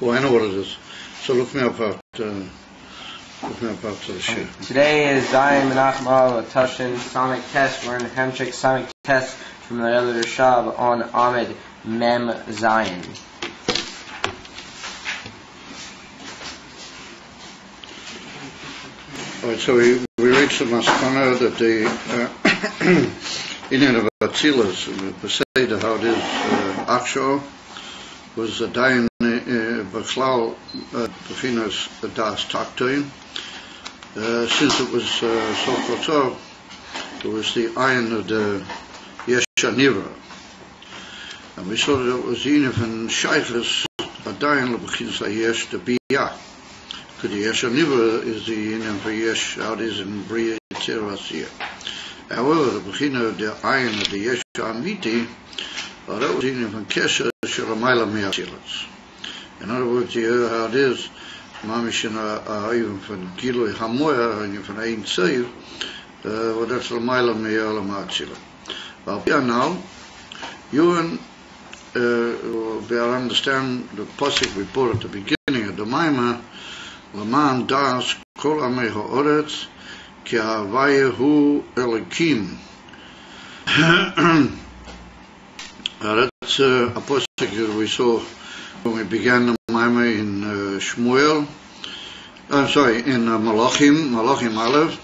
Oh, I know what it is. So look me up out to the shir. Today is Zion Menachem Al Tushin Samech Tes. We're in the Hemshik Samech Tes from the other Shab on Ahmed Mem Zion. Alright, so we reached the Maskana that the Indian of Atzilas, the Seder, how it is, Aksho, was a dying Baklau Bechinas Das Taktoin. Since it was so Kotor, it was the iron of the Yeshanira. And we saw that it was Inif and Shaykhas, a dying Bechinas Yesh, the Biyah. Because the Yeshanira is the Inif for Yesh, how it is in Bria Tirasiyah. However, the Bechina of the iron of the Yesh Amiti, that was Inif and Kesha, Shalamayla Me'atzilas. In other words, how it is, Mamishin even from Gilui Hamoya and from Ein Tzeir, well, that's Lamayla Me'ala Ma'atzila. But here now, you and we understand the Pasuk we put at the beginning of the Maimah, Laman Das Kol Amei Ha'oretz Ki Ha'avayehu Elikim. That's a Pasuk that we saw when we began the Maimah in Shmuel, in Malachim Aleph,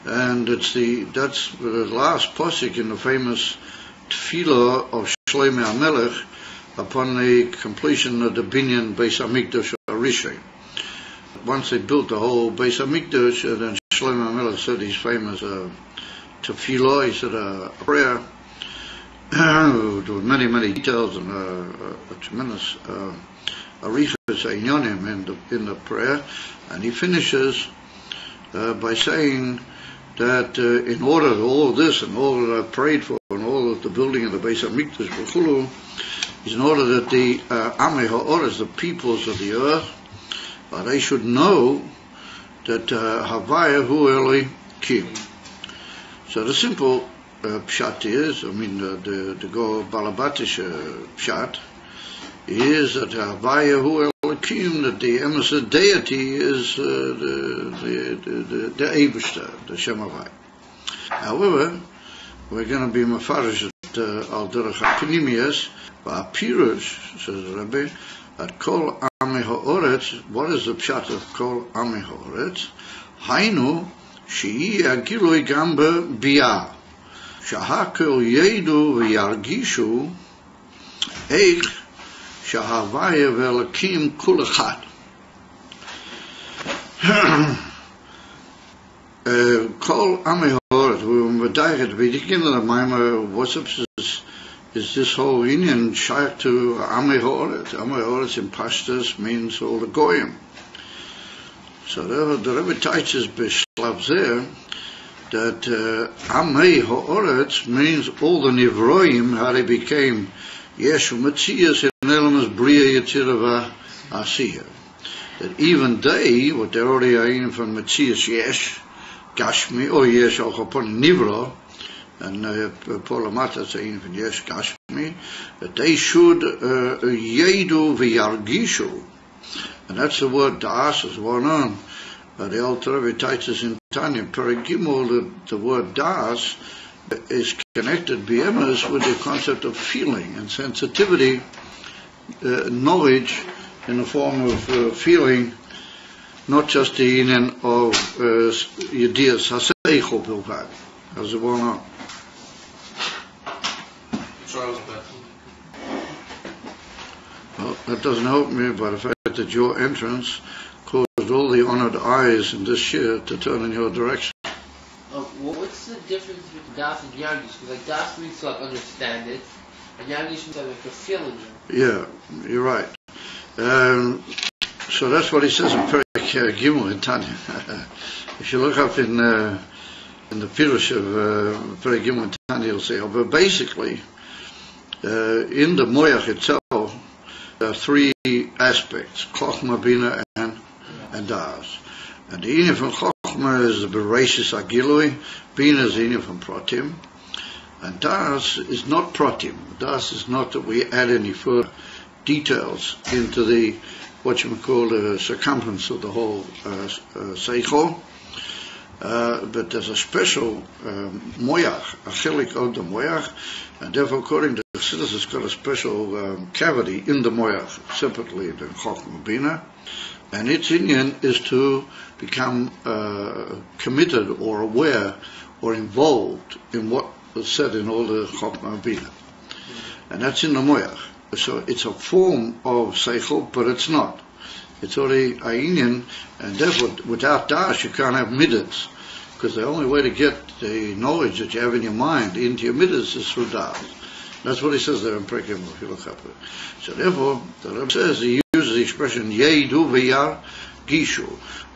and that's the last pasuk in the famous Tefillah of Shlomo HaMelech upon the completion of the Binyan Beis Hamikdash Rishon. Once they built the whole Beis Hamikdash, then Shlomo HaMelech said his famous Tefillah. He said a prayer. There were many details and a tremendous arichas inyonim in the prayer, and he finishes by saying that in order to all of this and all that I prayed for and all of the building of the Beis Hamikdash v'chulu is in order that the Amei Ha'oretz, the peoples of the earth, they should know that Havaya Hu Elikim. So the simple pshat is, the go Balabatish pshat is that Havaya Hu Elikim, that the emissaire deity is the Eibishter, the Shem Havai. However, we're going to be mafarish at Al Derech HaPnimius, Va'apirush, says the Rebbe, at Kol Amei Ha'oretz. What is the pshat of Kol Amei Ha'oretz? Hainu She'i Agiloi Gamba Biyah. Shahakol Yedu V'Yargishu Eich Shahavaya V'Elakim Kulachad. Kol Amei Ha'oretz. We were at the beginning of the Maimah. What's up is this whole union shaykh to Amei Ha'oretz. Amei Ha'oretz in Pashtus means all the Goyim. So the Rebbe teaches Bishlav there that Amei Ha'oretz means all the Nivroim, how they became Yeshu Metzias in Elamas Bria Yetzirah Asiyah. That even they, what they already are in from Metzias Yesh, Gashmi, or Yesh Al Chapon Nivro, and Polamata saying from Yesh Gashmi, that they should Yedu V'Yargishu. And that's the word Das is one on. The Alter Rebbe teaches in Tanya, Perigimul, the word Das is connected b'emes with the concept of feeling and sensitivity, knowledge in the form of feeling, not just the union of Yedias Haseichel Bilvad, as the one on. Well, that doesn't help me by the fact that your entrance caused all the honored eyes in this year to turn in your direction. Well, what's the difference between Das and Yargish? Because like Das means to understand it, and Yargish means like a feeling. Yeah, you're right. So that's what he says in Perek Gimel in Tanya. If you look up in the Pirush of Perek Gimel in Tanya, you'll see. But basically, in the Moyach itself, there are three aspects: Chochma, Bina, and Das. And the Inyan from Chochma is the Bereshis Agilui, Bina is the Inyan from Pratim, and Das is not Pratim. Das is not that we add any further details into the what you would call the circumference of the whole seichel. But there's a special moyach, a chelik of the moyach, and therefore, according to the Chassidus, it's got a special cavity in the moyach, separately than Chochmah Bina, and its inyan is to become committed or aware or involved in what was said in all the Chochmah Bina, and that's in the moyach. So it's a form of seichel, but it's not. It's already a inyan, and therefore, without das, you can't have midas, because the only way to get the knowledge that you have in your mind into your midas is through das. That's what he says there in Prekim, if you look up it. So therefore, the Rebbe says he uses the expression Yedu v'yar gishu,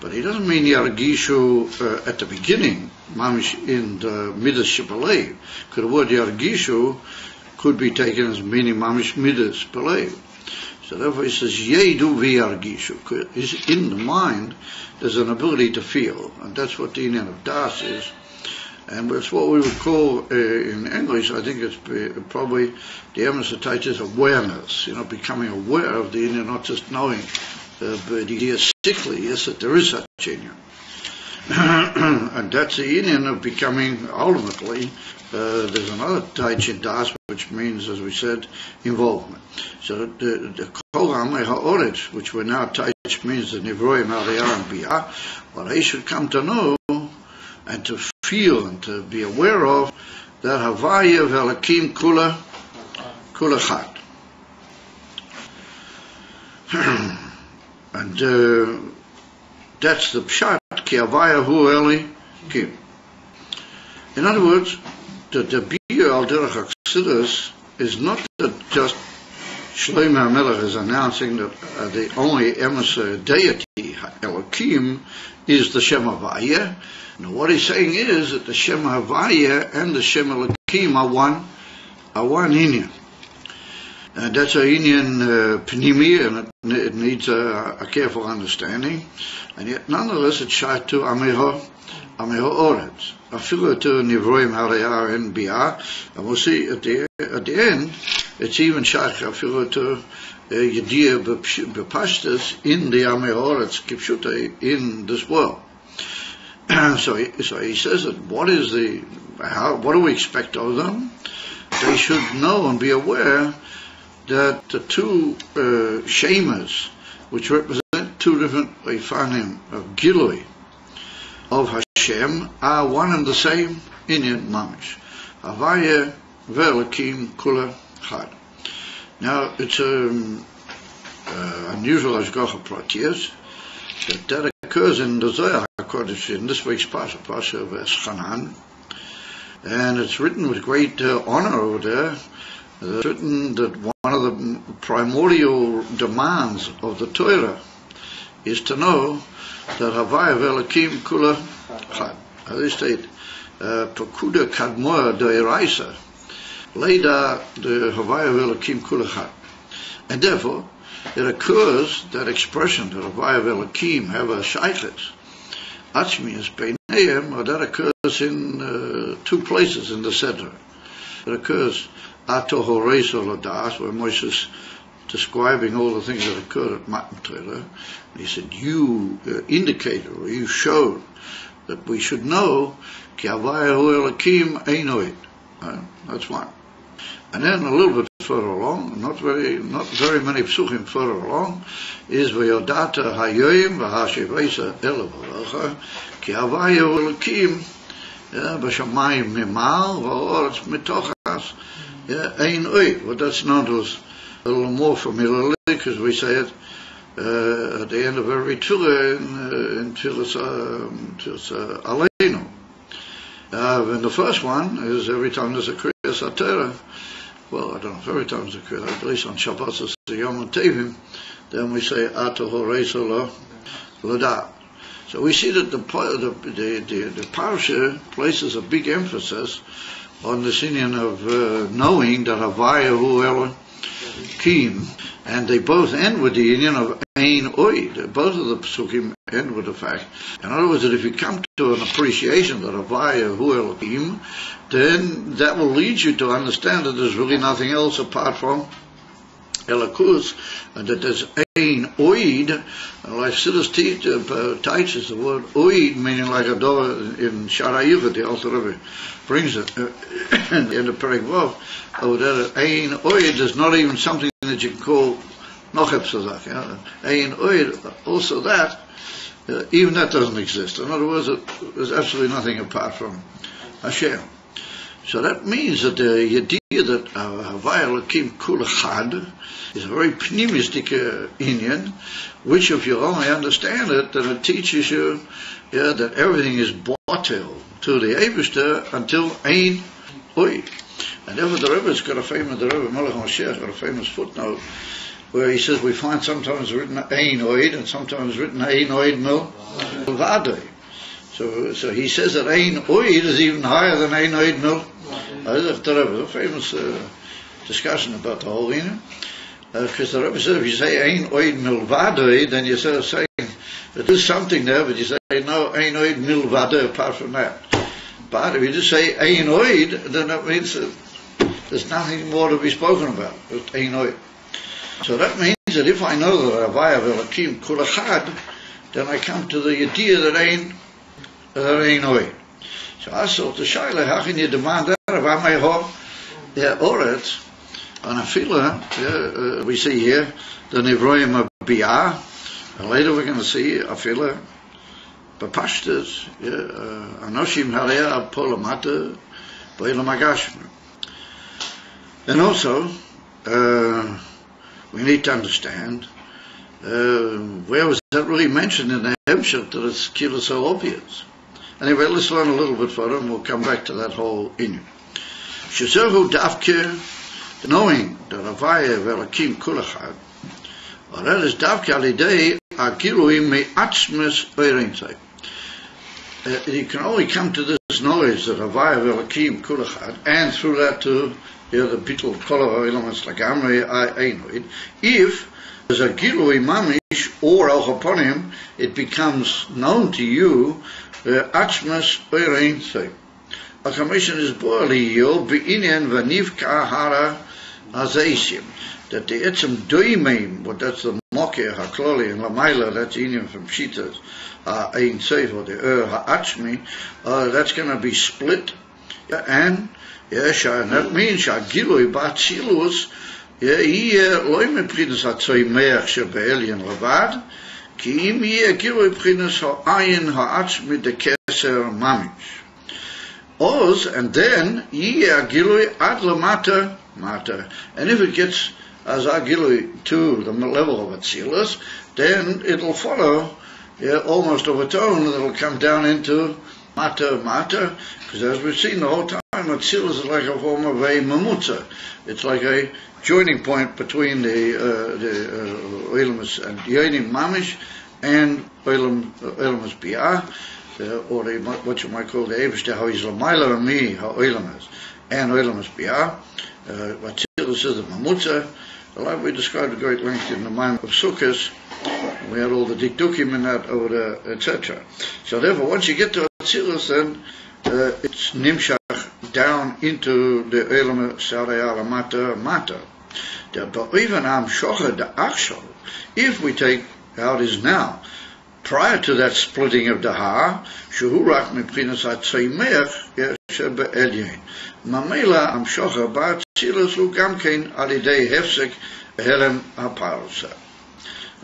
but he doesn't mean yar gishu at the beginning, mamish in the midas shebalev, because the word yar gishu could be taken as meaning mamish midas balev. So therefore he says, Yedu v'yargishu. Is in the mind, there's an ability to feel, and that's what the inyan of das is. And it's what we would call, in English, I think it's probably, the Emerson is awareness, becoming aware of the inyan, not just knowing, but theistically, yes, that there is such inyan. And that's the inyan of becoming, ultimately, there's another taich in das, which means, as we said, involvement. So the kol ha'amei ha'oretz, which we're now taich, means the nivroim ha'riyah and biyah, what they should come to know and to feel and to be aware of, that havaya v'elakim kula chad. And that's the pshat, ki havaya hu elikim. In other words, that the Biyah al derech Chassidus is not that just Shlomo HaMelech is announcing that the only emissary deity, Elokim, is the Shem Havaya. Now what he's saying is that the Shem Havaya and the Shem Elokim are one inyan. And that's a inyan pnimi, and it needs a careful understanding. And yet nonetheless it's shy to Ameho Oretz. Afilu to Nivroim Harayah and Biyah, and we'll see at the end, it's even shaykh afilu to Yediyah B'Pashtas in the Amei Oretz Kipshute in this world. So he says that what do we expect of them? They should know and be aware that the two shemas, which represent two different ifanim of Gilui, of Hashem, are one and the same inyan mamish. Havaya v'elakim kula chad. Now it's unusual hashgacha pratiyas that occurs in the Zohar HaKodesh in this week's Pasha of Eschanan, and it's written with great honor over there. It's written that one of the primordial demands of the Torah is to know that Havaya v'elakim kula chad. As they state, Pakuda kadmoa de'iraisa, Leda the Havaya v'elakim kula chad. And therefore, it occurs, that expression, that Havaya v'elakim have a shaykhet, Atzmius beinayim, or that occurs in two places in the Sedra. It occurs Ato Horeis Oladas, where Moses describing all the things that occurred at Matan Torah, and he said, you indicated, or you showed, that we should know, Ki Havaya hu Elakim Einoid. That's one. And then a little bit further along, not very many psuchim further along, is V'yodata hayoyim v'hashivesa elavarocha, Ki Havaya hu Elakim b'shamayim mimal v'oretz mitochas Einoid. Well, that's not as a little more familiarly, because we say it at the end of every tefillah in Tefillas Aleinu. And the first one is every time there's a Kriyas HaTorah. Well, I don't know if every time there's a Kriyas, at least on Shabbos it's the Yom Tevim, then we say Ato Horeis L'Da. So we see that the parasha places a big emphasis on the inyan of knowing that Havaya hu Elokim, and they both end with the inyan of Ein Oid. Both of the psukim end with the fact. In other words, that if you come to an appreciation that Havaya hu Elokim, then that will lead you to understand that there's really nothing else apart from Elakus, and that there's ein oid, like Siddur teaches the word oid, meaning like a door in Shara Yuchat, the Alter Rebbe brings it in the Perek Vav, that ein oid is not even something that you can call nocheb sazak. Ein oid, also that, even that doesn't exist. In other words, there's absolutely nothing apart from Hashem. So that means that the idea that Havaya Elokim Kul Echad is a very pneumistic inyan, which if you only understand it, then it teaches you that everything is batel to the Eibishter until Ein Oid. And therefore the Rebbe's got a famous, the Rebbe Melech Moshiach got a famous footnote where he says we find sometimes written Ein Oid and sometimes written Ein Oid Milvadei. So he says that Ein Oid is even higher than Ein Oid Milvadei. A famous discussion about the whole thing. Because the Rebbe said if you say Ein Oid Milvadei, then you're sort of saying that there's something there, but you say no, Ein Oid Milvadei apart from that. But if you just say Ein Oid, then that means that there's nothing more to be spoken about. It's Ein Oid. So that means that if I know that Havaya Elokim Kul Echad, then I come to the idea that Ein Oid. So I thought the Shaila, how can you demand that of Amayho Oretz? And Afila, we see here the Nivroim of Biyah, and later we're going to see Afila Bapashtas, Anoshim Halea Polamata Boilamagashma. And also, we need to understand where was that really mentioned in the Hemshech that it's killer so obvious. Anyway, let's learn a little bit further and we'll come back to that whole inyan. Shezehu davke, knowing that Havaya Elokim Kul Echad, or that is davke alidei agiluim me'atzmes oirintzai. You can only come to this knowledge that Havaya Elokim Kul Echad, and through that to the bittul kol ha'olamos lagamrei ein oid, if there's a gilui mamish or al chaponim, it becomes known to you atzmas oirintzai. A commission is boili yo be'inyan v'nivka hara azeishim, that the etzem doimim, but that's the mokeh hakloli and lamaila, that's inyan from Shitas ein seif or the ha'atzmi, that's going to be split, and that means shagilui ba'tzilus yeh loy meprinus hatzoimeach shebe'elyon levad, ki im yeh gilui prinus ha'ayin ha'atzmi de keser mamish. Oz, and then yeh gilui ad lamata mata, and if it gets as agilui to the level of atzilus, then it'll follow almost of its own, and it'll come down into mata, because as we've seen the whole time, atzilus is like a form of a mamutza. It's like a joining point between the oilamus and yoinim mamish and oilamus biyah, or what you might call the Eibishter, how he's l'mayla and me, how oilamus, and oilamus biyah. Atzilus is the mamutza. Like we described at great length in the mind of Sukkot, we had all the dikdukim in that over there, etc. So therefore, once you get to Atzilus, then it's nimshach down into the Elam Sarayala Mata. But even Am Shocha the Achshol, if we take how it is now, prior to that splitting of the Ha, Shehurak Mepchinas Atzoimech Shebe Elyon. Mamela Am Shocha Ba'atzilus Ugamkein Alidei Hefsek Helem HaParsa.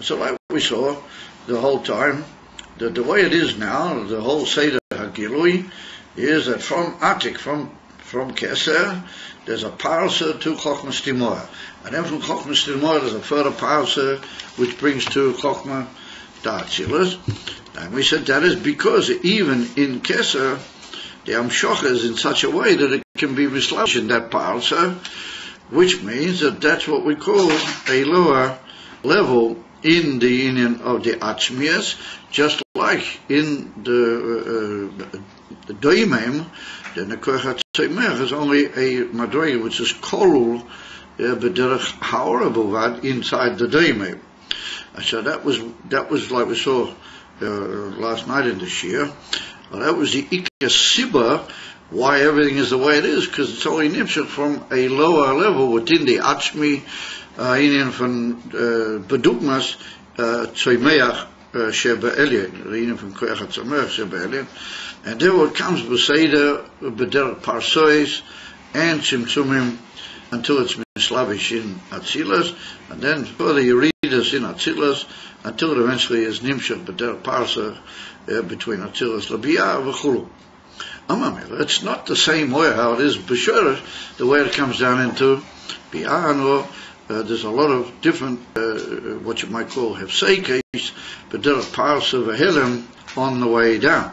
So like we saw the whole time, that the way it is now, the whole Seder HaGilui, is that from Atik, from Keser, there's a parsa to Chochmah Stimor. And then from Chochmah Stimor there's a further parsa which brings to Chochmah Da'atzilus. And we said that is because even in Keser, the Amshocha is in such a way that it can be reslabed in that parsa, which means that that's what we call a lower level in the union of the Atzmias, just like in the Doimim, the Nekoch HaTzoimech is only a Madrega which is Kolul B'derech Ha'orah inside the Doimim. So that was like we saw last night in the Shir. Well, that was the Ikka Sibba why everything is the way it is, because it's only nimshach from a lower level within the Atzmi Inyan von Bedugmas Tzoimeach Shebe'elien, the Inyan von Koyach HaTzomeach Shebe'elien, and therefore it comes Beseder, Beder Parsois, and Tzimtzumim, until it's mislavish in Atzilas, and then further you read this in Atzilas, until it eventually is nimshach Beder Parsa between Atzilas Labiyah v'chulu. It's not the same way how it is b'shorish, the way it comes down into Biyah, or there's a lot of different, what you might call hefseikes, Beder Parsa v'helem on the way down.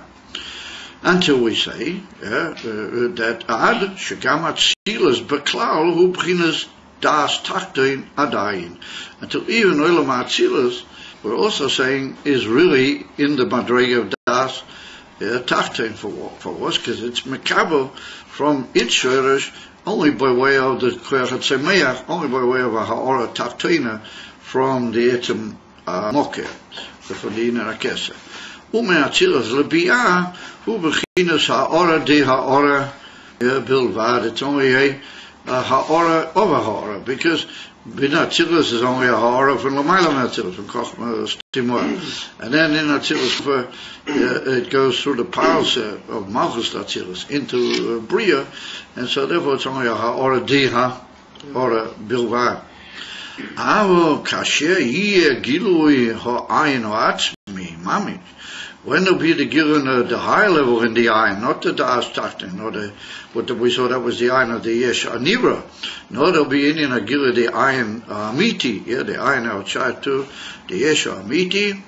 Until we say that ad shegam atzilas beklal hu b'chinas das tachtoin adayin. Until even olam atzilas, we're also saying, is really in the madrega of das tachtoin for us, because it's mekabel from its shorish only by way of the koyach hatzemeach, only by way of a ha'ora tachtoina from the etzem mokeh, from the inner akesa. Umeatzilas lebiyah hu b'chinas ha'ora de ha'ora bilvad. It's only a ha'ora of a ha'ora, because in Atzilus is only a ha'ora from l'mayla Atzilus, from Chochmah Stimor. And then in Atzilus it goes through the parsa of Malchus Atzilus into Bria, and so therefore it's only a ha'ora de ha'ora bilvad. Avo kasher yeh gilui ha'ayin ha'atzmi mamish. When there'll be the Gilun, the high level in the ayin, not the das tachtin, or what we saw that was the ayin of the yesh anivra. No, there'll be in a Gilun the ayin amiti, the ayin outside too, the yesh amiti.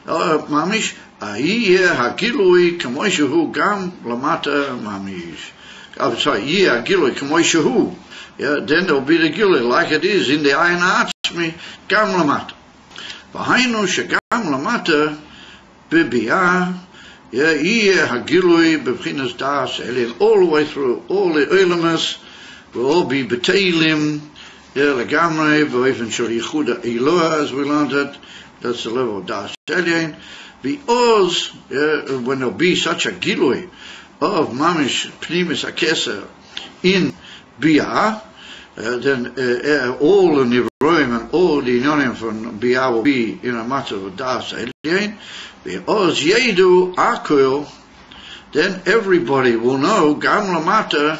Mamish, ayi hagilui kamoishahu gam lamata mamish. I'm sorry, hagilui kamoishahu. Then there'll be the Gilun like it is in the ayin atzmi gam lamata. V'hainu shegam lamata Bibiyah, hagilui b'chinas das elin, all the way through, all the olamas will all be beteilim, legamrei, v'oifen shel yichuda Eloah, as we learned it. That's the level of das elin. Because when there'll be such a gilui of mamish pnimis akesa in Biyah, then all the nivroim and all the inyonim from Biyah will be in a matter of das elin. Oz yedu akul, then everybody will know gam lamata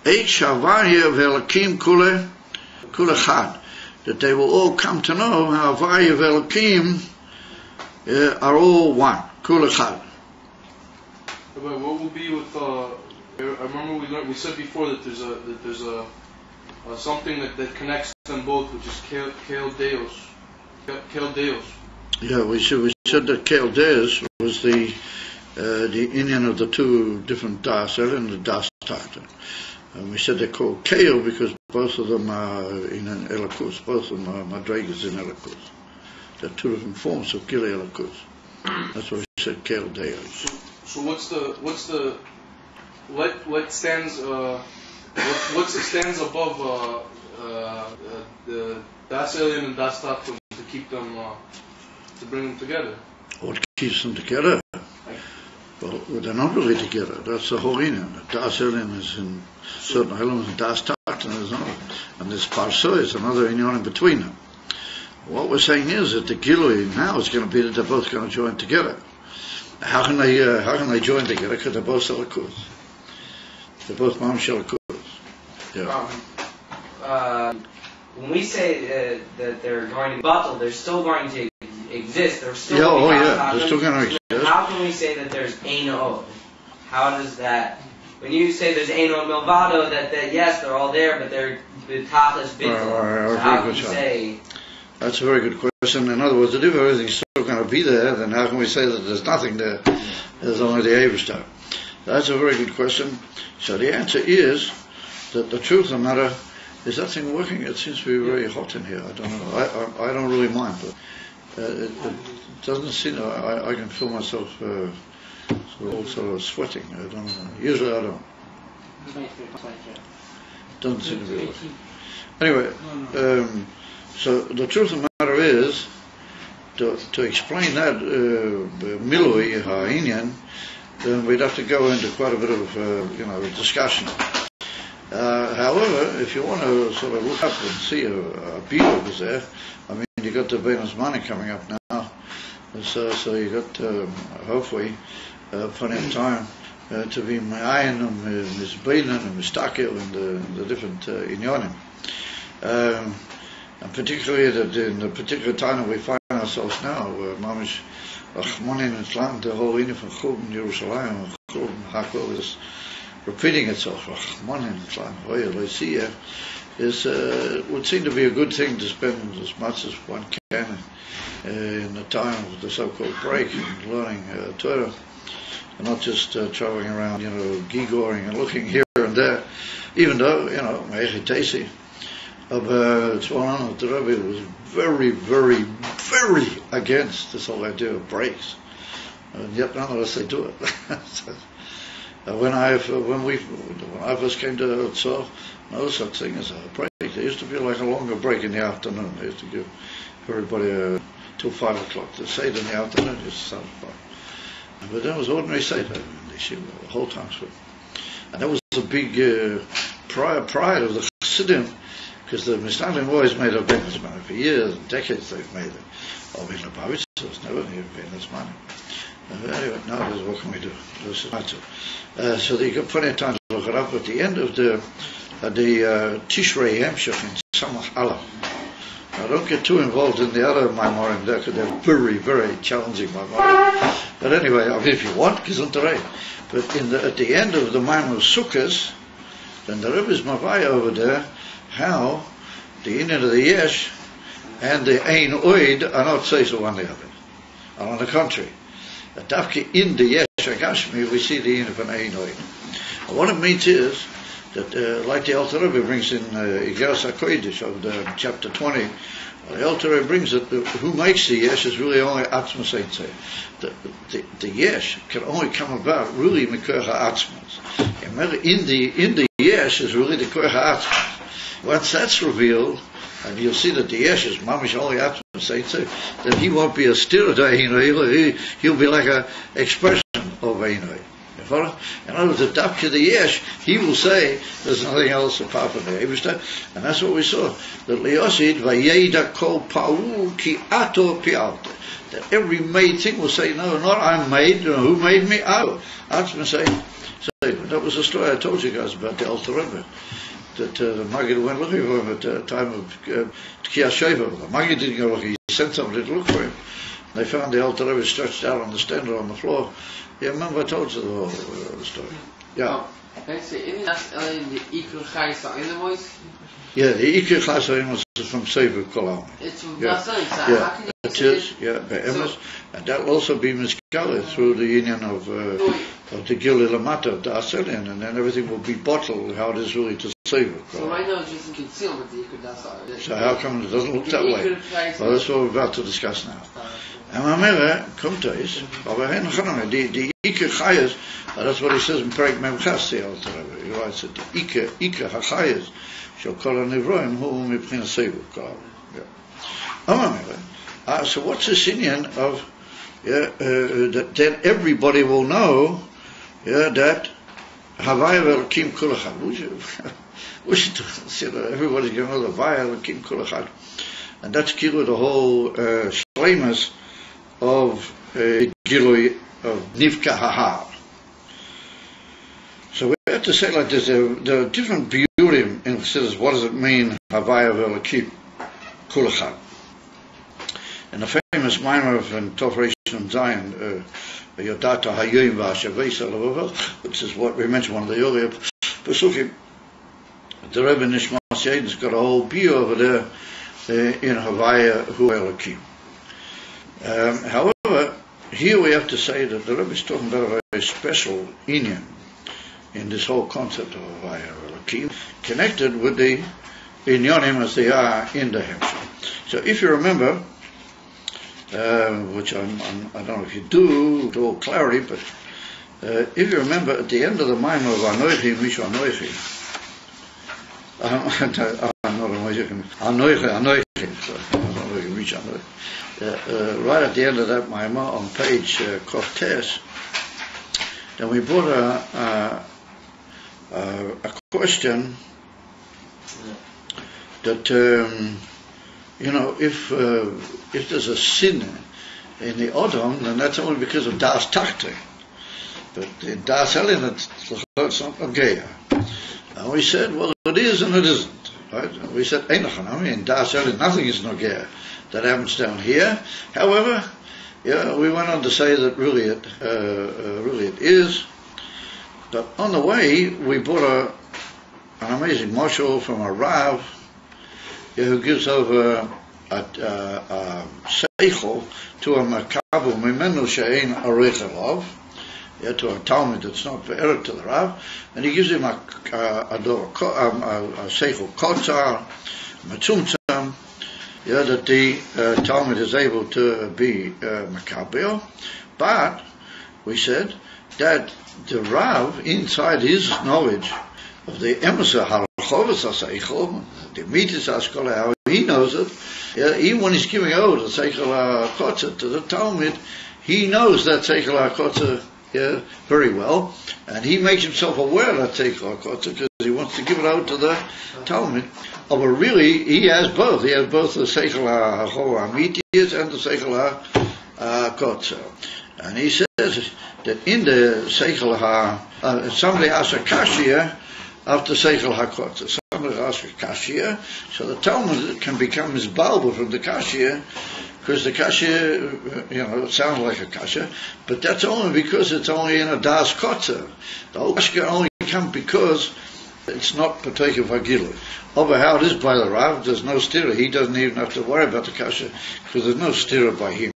eich havaya velakim kule chad, that they will all come to know how havaya velakim are all one, kule chad. But what will be with? I remember we said before that there's a something that connects them both, which is Kel Deos. Yeah, we said that Kel Deos was the Indian of the two different das and the das tachton. And we said they're called Kel because both of them are in an Elakus, both of them are madregas in Elakus. They're two different forms of Gil Elakus. That's what we said Kel Deos. So what stands above the das alien and das tachton to keep them to bring them together? What keeps them together? Well, they're not really together. That's the whole inyan. The das alien is in certain elements, and das tachton is another, and this parso is another inyan in between them. What we're saying is that the gilui now is going to be that they're both going to join together. How can they join together? Because they're both selakus. They're both mam shelakus. Yeah. When we say that they're going to battle, they're still going to exist. They're still they're still going to exist. How can we say that there's Eino? How does that? When you say there's Eino Milvado, that yes, they're all there, but they're Tachlis Bittul. So how can we say? That's a very good question. In other words, if everything's still going to be there, then how can we say that there's nothing there? There's only the Eivestar. That's a very good question. So the answer is that the truth of the matter is that thing working. It seems to be very hot in here. I don't know. I don't really mind, but it doesn't seem. I can feel myself sort of sweating. I don't know. Usually I don't. Doesn't seem to be working. Anyway, so the truth of the matter is to explain that milui ha'inyan then we'd have to go into quite a bit of discussion. However, if you want to sort of look up and see a view over there, I mean, you got the Venus Money coming up now, so you got hopefully plenty of time to be ma'ayin and misbeinen and mistakel and the different inyanim. And particularly in the particular time that we find ourselves now, where mamish Rachmanin Islam, the whole inyan from Chub in Yerushalayim, Chub Hakol is repeating itself. Rachmanin Islam, is would seem to be a good thing to spend as much as one can in the time of the so-called break and learning Torah, and not just traveling around, gigoring and looking here and there. Even though, Samech Tes, the Rebbe was very, very, very against this whole idea of breaks, and yet nonetheless they do it. When I first came to Tzor, no such thing as a break. There used to be like a longer break in the afternoon. They used to give everybody till 5 o'clock to Seder in the afternoon. But that was ordinary Seder in the yeshiva, the whole time. And that was a big pride of the Chassidim, because the Mishnayim always made a Venus money. For years and decades they've made it. Oh, in Lubavitch, there was never any Venus money. Anyway, nowadays what can we do? So you got plenty of time to look it up. At the end of the Tishrei Hemshech in Samech Aleph. Now don't get too involved in the other Maimorim there, because they're very, very challenging Maimorim. But anyway, I mean, if you want, Gesundheit. But at the end of the Maimor Sukkos, then the Rebbe's Mavai over there, how the inyan of the Yesh and the Ein Oid are not say so one the other. And on the contrary, that in the Yesh Agashmi we see the inyan of an Ein Oid. And what it means is that, like the Alter Rebbe brings in Igeras HaKodesh of the chapter 20, the Alter Rebbe brings that who makes the Yesh is really only Atzmas Ein Tzeh. The Yesh can only come about really Mikoach HaAtzmas. In the Yesh is really the Koach HaAtzmas. Once that's revealed, and you'll see that the Yesh is mamish only Atzmas Ein Tzeh, then he won't be a stir to Ein Oid, he'll be like an expression of Ein Oid. In other words, the Dafka the Yesh, he will say there's nothing else apart from the Eibishter, and that's what we saw. That Leosid Vayeda Kol Paul Ki Ato Pialta. That every made thing will say, no, not I'm made, who made me? Atzma say. That was the story I told you guys about the Alter Rebbe. That the Maggid went looking for him at the time of Tkiyah Sheva. The Maggid didn't go looking, he sent somebody to look for him. They found the Alter Rebbe stretched out on the stender on the floor. Yeah, remember I told you the whole story. Yeah. The Iker Chayes in the voice? Yeah, the Iker Chayes is from Sefer Kolam. It's from Nasan, yeah, it is, yeah, by Emes. And that will also be miskale through the union of the Gilui Lamata of the Aselian, and then everything will be bottled how it is really to Sefer Kolam. So right now it's just in concealment, the Iker Dasar. So how come it doesn't look that way? Well, that's what we're about to discuss now. And Mamere, Kumtais, aber hen Chaname, the Iker Chayes, that's what he says in Perek Memchas, the Alter Rebbe. He writes that the Iker HaChayes shall call a Nivroim, who mipchina Sefer Kolam. Mamere, so what's this inyan of, that then everybody will know, that Havaya V'Elokim Kulachad. Everybody's going to know the Havaya V'Elokim Kulachad. And that's Kilo, the whole shlemus of Gilui of Nivka Hahar. So we have to say like this, there are different beauty in Chassidus. What does it mean, Havaya V'Elokim Kulachad? In the famous Maimer of Tov Rishon Zayin, Yodata Hayoim V'Ashavesa, which is what we mentioned, one of the earlier Pesukim, the Rebbe Nishmas Yedin's got a whole view over there in Havaya V'Elokim. However, here we have to say that the Rebbe is talking about a very special inyan in this whole concept of Havaya V'Elokim, connected with the inyanim as they are in the Hemshech. So if you remember, which I don't know if you do with all clarity, but if you remember at the end of the Maimon of Anoichi, Misha Anoichi, right at the end of that Maimon on page Samech Tes, then we brought a question that if there's a sin in the Odom, then that's only because of Das Tachte. But in Das Elin, it's not Ogeya. And we said, well, it is and it isn't. Right? And we said, in Das Elin, nothing is Ogeya. That happens down here. However, we went on to say that really it is. But on the way, we brought an amazing moshel from a Rav who gives over a seichel to a makabu mimenu she'ein arech elav, to a Talmud that's not ve'eret to the Rav, and he gives him a seichel kotzar, metzumtzam, that the Talmud is able to be makabel. But we said that the Rav, inside his knowledge of the emissar halachovas haseichel, the mitzvahs haskola, how he knows it, even when he's giving over the seichel hakotzer to the Talmud, he knows that seichel hakotzer very well, and he makes himself aware of that seichel hakotzer because he wants to give it out to the Talmud. But really, he has both. He has both the seichel hamitiyas and the seichel hakotzer. And he says that in the seichel somebody asks a kashia after seichel hakotzer. Somebody asks a kashia, so the Talmud can become his balba from the kashia, because the kashia, it sounds like a kasha, but that's only because it's only in a das kotzer. The whole kasha only comes because it's not partake of Hagilu. Over how it is by the Rav, there's no stira. He doesn't even have to worry about the kasha, because there's no stira by him.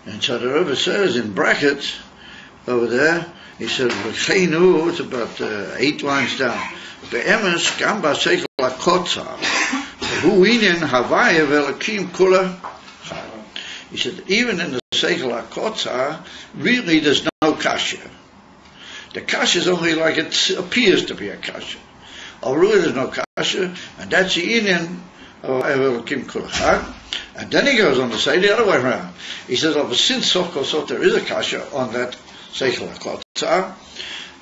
And so the Rebbe says in brackets over there, he says, it's about 8 lines down. Be'emes gamba seichel hakotzar, hu inen havaya v'elakim kula. He said, even in the seichel hakotzar, really there's no kasha. The kasha is only like it appears to be a kasha. Or really there's no kasha, and that's the inen of v'elakim kula. And then he goes on to say the other way around. He says, since sof kol sof there is a kasha on that seichel hakotzar,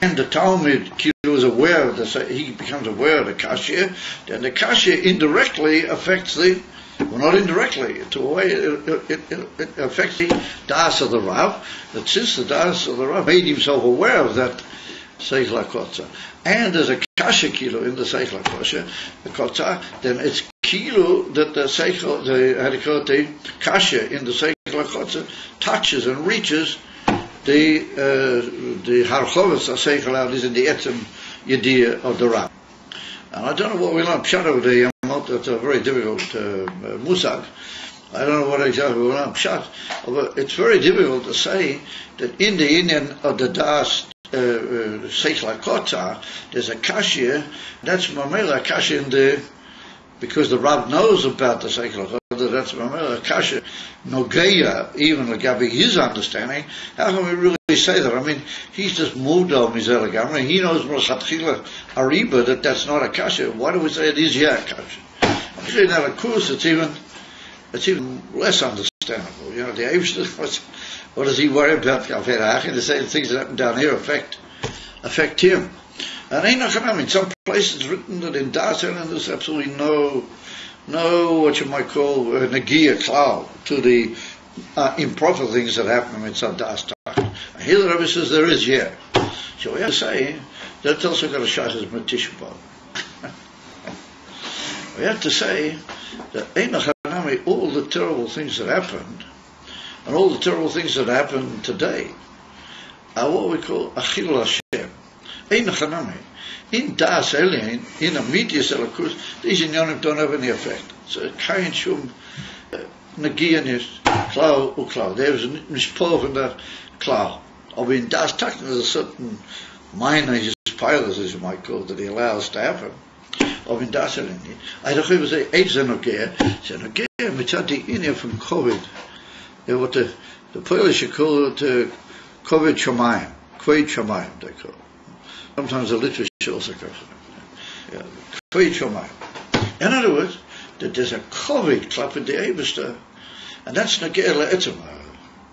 and the Talmud is aware of he becomes aware of the kasha, then the kasha indirectly affects not indirectly, to a way it affects the das of the Rav, that since the das of the Rav made himself aware of that seichel hakotzar, and there's a kasha kilo in the seichel hakotzar, then it's kilo that the seichel, the kasha in the seichel hakotzar touches and reaches the harchovas seichel out is in the etzem yediyah of the Rav. And I don't know what we learn pshat over the Yamot. That's a very difficult musag. I don't know what exactly we learn pshat, but it's very difficult to say that in the Indian of the das seichel hakotzar there's a kasha. That's mamela kasha in the, because the Rav knows about the seichel hakotzar. That's mamela kasha nogeya, even Gabi his understanding. How can we really say that? I mean, he's just moved on his elegam. He knows Mosatchila Ariba that's not a kasha. Why do we say it is a kasha? Actually, now of course it's even less understandable. The Eibster, what does he worry about? The same things that happen down here affect him. And in some places it's written that in Das Elin there's absolutely no what you might call negia klal to the improper things that happen in some das tak. Here the Rebbe says there is, So we have to say that's also got a shot as Matishba. We have to say that all the terrible things that happened, and all the terrible things that happen today, are what we call Achil Hashem. In Das Elin, in a media celakus, these inyanim don't have any effect. So kein shum negian is klau uklau. There's a mishpov in that klau. Or in Das Tak, there's a certain minor pilots, as you might call it, that he allows to happen. Or in Das Elin. I don't know if they age zenogea. Zenogea mitzati inya from COVID. What the Polish call it COVID shamayim. Kved shamayim they call it. Sometimes the literature also goes in other words, that there's a COVID clap in the Eibster, and that's Nagir Le'etzem.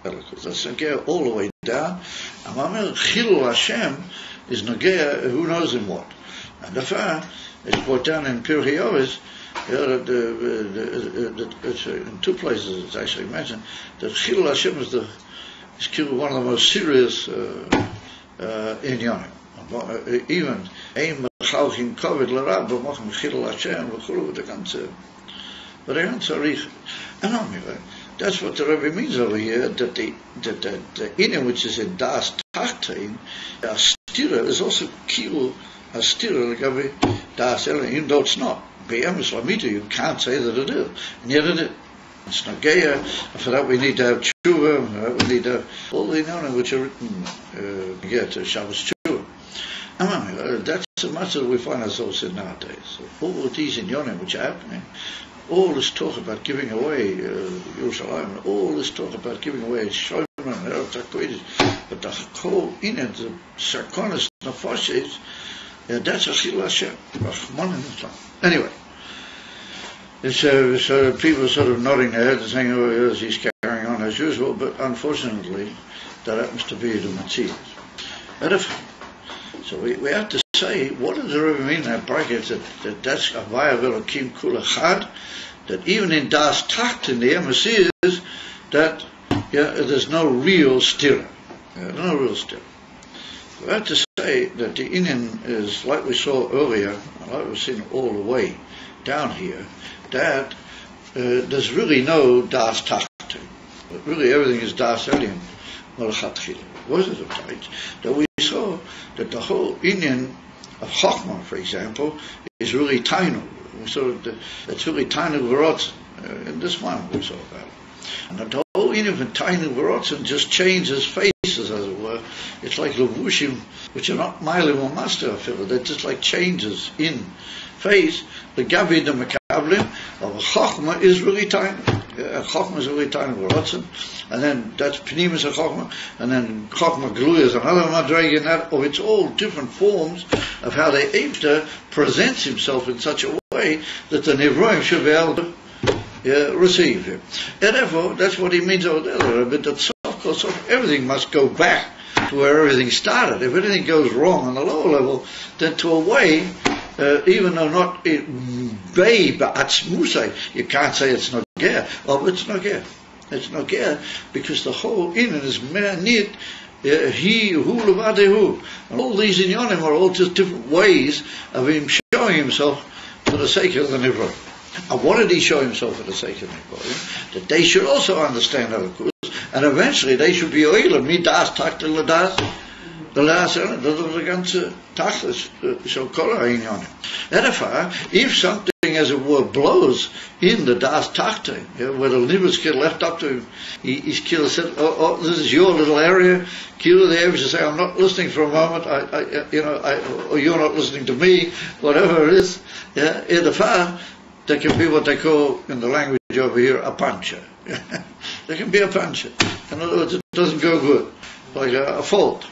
That's Nagir all the way down. And when Chilul Hashem is Nogea, who knows in what. And therefore, it's brought down in Pirkei Avos, it's in two places it's actually mentioned, that Chilul Hashem is one of the most serious inyanim. Even Ein Mechalchim Kovid L'Rab B'Mochem Chilul Hashem V'Chulu V'Dekantzeh. But I don't say, that's what the Rebbe means over here, that the inyan which is in Das Tachtein, Astira, is also Kilu Astira, like Das Elin, even though it's not. B'Yem Islamita, you can't say that it is. And yet it is. It's Nageya, and for that we need to have Tshuva, we need to have all the inyanim which are written to Shabbos Tshuva. That's the much that we find ourselves in nowadays. So all of these inyanim which are happening, all this talk about giving away Yerushalayim, all this talk about giving away Shomer and Eretz HaKodesh, but the whole inyan, the Sarkonis, Nefashis, that's a Chilul Hashem. Anyway, so people are sort of nodding their heads and saying, oh yes, he's carrying on as usual, but unfortunately that happens to be the Matthias. So we have to say, what does the Rebbe mean in that bracket, that's Havaya V'Elokim Kul Echad, that even in Das Tacht, in the emes is, that there's no real stira. No real stira. We have to say that the inyan is, like we saw earlier, and like we've seen all the way down here, that there's really no Das Tacht. Really everything is Das Elyon, Malachatchil. Was it right? That we saw that the whole inyan of Chochmah, for example, is really Tainu. We saw that it's really Tainu V'Rotzen. In this one we saw about it. And that the whole inyan of Tainu V'Rotzen just changes faces, as it were. It's like Levushim, which are not Mailim or Master of it. They're just like changes in face. The Gabi the Mekablim of Chochmah is really Tainu. Chochmah is really Tainu V'Rotzen. And then that's Pnimis of Chochmah, and then Chochmah Glui is another Madreg in that, or it's all different forms of how the Eibster presents himself in such a way that the Nevroim should be able to receive him. And therefore, that's what he means over there, but that of course everything must go back to where everything started. If anything goes wrong on the lower level, then to a way, even though not Bei Ba'atzmusai, you can't say it's not Ger. Oh, it's not Ger. It's not Ger, because the whole inyan is Me'anit, he, who, levadehu. And all these inyanim are all just different ways of him showing himself for the sake of the Nivroim. And what did he show himself for the sake of the Nivroim? That they should also understand Holocaust, and eventually they should be oilam, midas, taktel, ladas, the last, that was the ganze tachlis, so kol ha'inyanim. Therefore, if something, as it were, blows in the Das Tachte, where the Nibus kid left up to him, his killer said, oh, this is your little area. Killer there was to say, I'm not listening for a moment, or you're not listening to me, whatever it is. In the far, there can be what they call, in the language over here, a puncher. There can be a puncher. In other words, it doesn't go good, like a fault.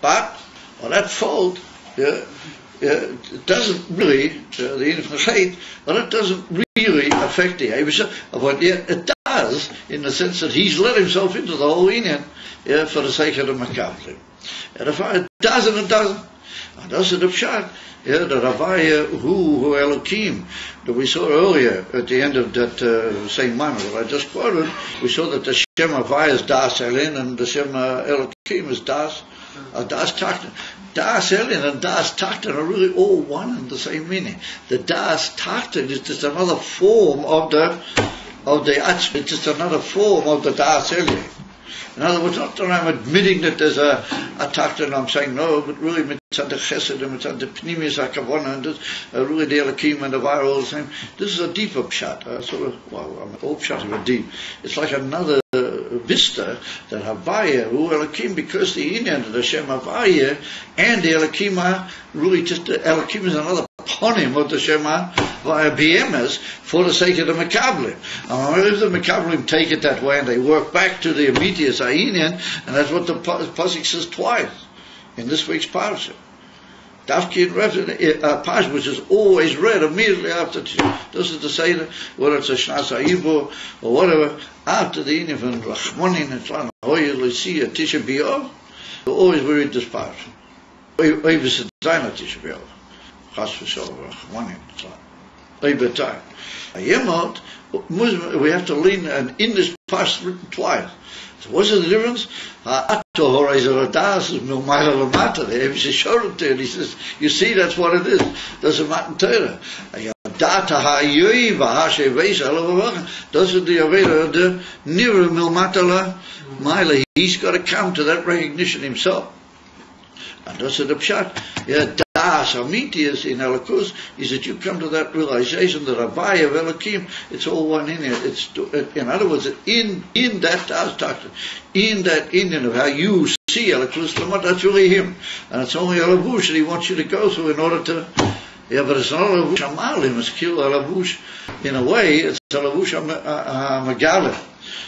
But, on that fault, it doesn't really, the Infinite, but it doesn't really affect the Abisha, but yet it does, in the sense that he's let himself into the whole inyan for the sake of the Makablim. And if it doesn't, it doesn't. And that's the Pshat, the Ravaya Hu Elokim, that we saw earlier at the end of that same manner that I just quoted. We saw that the Shem Havaya is Das Elin and the Shem Elokim is Das Takten. Das Elin and Das Takten are really all one and the same meaning. The Das Takten is just another form of the Atzmi. It's just another form of the Das Elin. In other words, not that I'm admitting that there's a Takten, I'm saying no, but really mitzad the Chesed and mitzad the Pnimis HaKavona and really the Elokim and the Vayra all the same. This is a deeper pshat, all pshat are deep. It's like another vista that Havaya, who Elokim, because the inyan of the Shem Havaya and the Elokim are really just, the Elokim is another ponim of the Shema via BMS for the sake of the Makablim. And if the Makablim take it that way and they work back to the immediate Inyan, and that's what the Pasuk says twice in this week's parasha. Dafki in a Pash, which is always read immediately after this is the Seder, whether it's a Shnas Ha'ibur or whatever, after the Inyan from Rachmanin and Tzlan Hoyer L'Sia Tisha B'Av, we always read this Pash. Oivis is Zaina Tisha B'Av. Chas v'Shalom Rachmanin Tzlan. Oibetai. Ayemot, we have to lean, and in this Pash written twice. So what's the difference? He showed it to him. He says, you see, that's what it is. That's a Matan Torah. That's the Aveda, the Nira Milmatala Mila. He's got to come to that recognition himself. And that's the Pshat. Das Amitius in Elikus is that you come to that realization that Havaya of Elokim, it's all one in here. It's, in other words, in that Das Takta, in that Indian of how you see Elikus, that's really him. And it's only a lavush that he wants you to go through in order to, but it's not a lavush Amalim, it's kill a lavush, in a way, it's a lavush Magalim.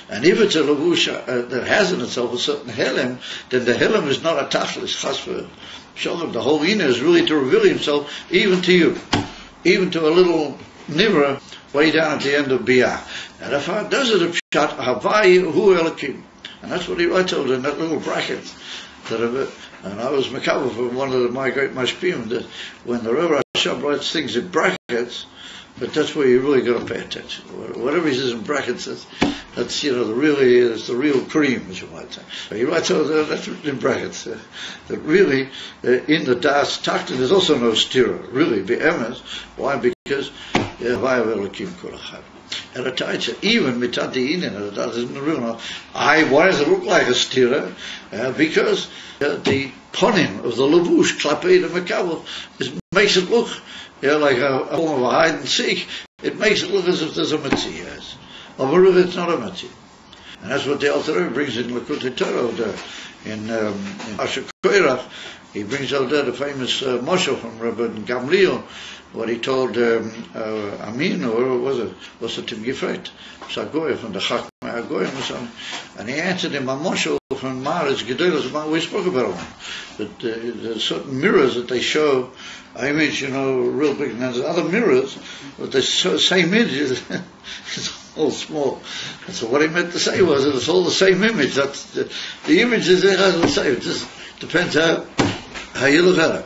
And if it's a lavush that has in itself a certain helem, then the helem is not a tachlis chasver. The whole inner is really to reveal himself even to you, even to a little nivra way down at the end of Biyah. And if I does it a pshat Havai Hu Elokim, and that's what he writes over in that little bracket. And I was makaber for one of my great mashpim that when the Rebbe Hashem writes things in brackets, but that's where you really got to pay attention. Whatever he says in brackets, that's it's the real cream, as you might say. So he writes over that's in brackets. That really, in the Das Takta, there's also no stira. Really, be'emes. Why? Because Havaya Elokim Kulachad. And a taitza, even mitati inin, and that isn't real. Why does it look like a stira? Because the ponim of the lavush klapei the mekabel makes it look like a form of a hide and seek. It makes it look as if there's a mitzvah. Yes, but really it's not a mitzvah. And that's what the Alter Rebbe brings in Lekutei Torah in Asher Koirach. He brings out there the famous Moshe from Rabbi Gamliel, what he told Amin, or was it Tim Gifret, Sagoya from the Chachmei Agoyim or something, and he answered him, Moshe from Maris Gedolos, we spoke about one, but there's certain mirrors that they show image, real big, and there's other mirrors, but the same image is all small. And so what he meant to say was that it's all the same image. That's the image is it has the same. It just depends how you look at it.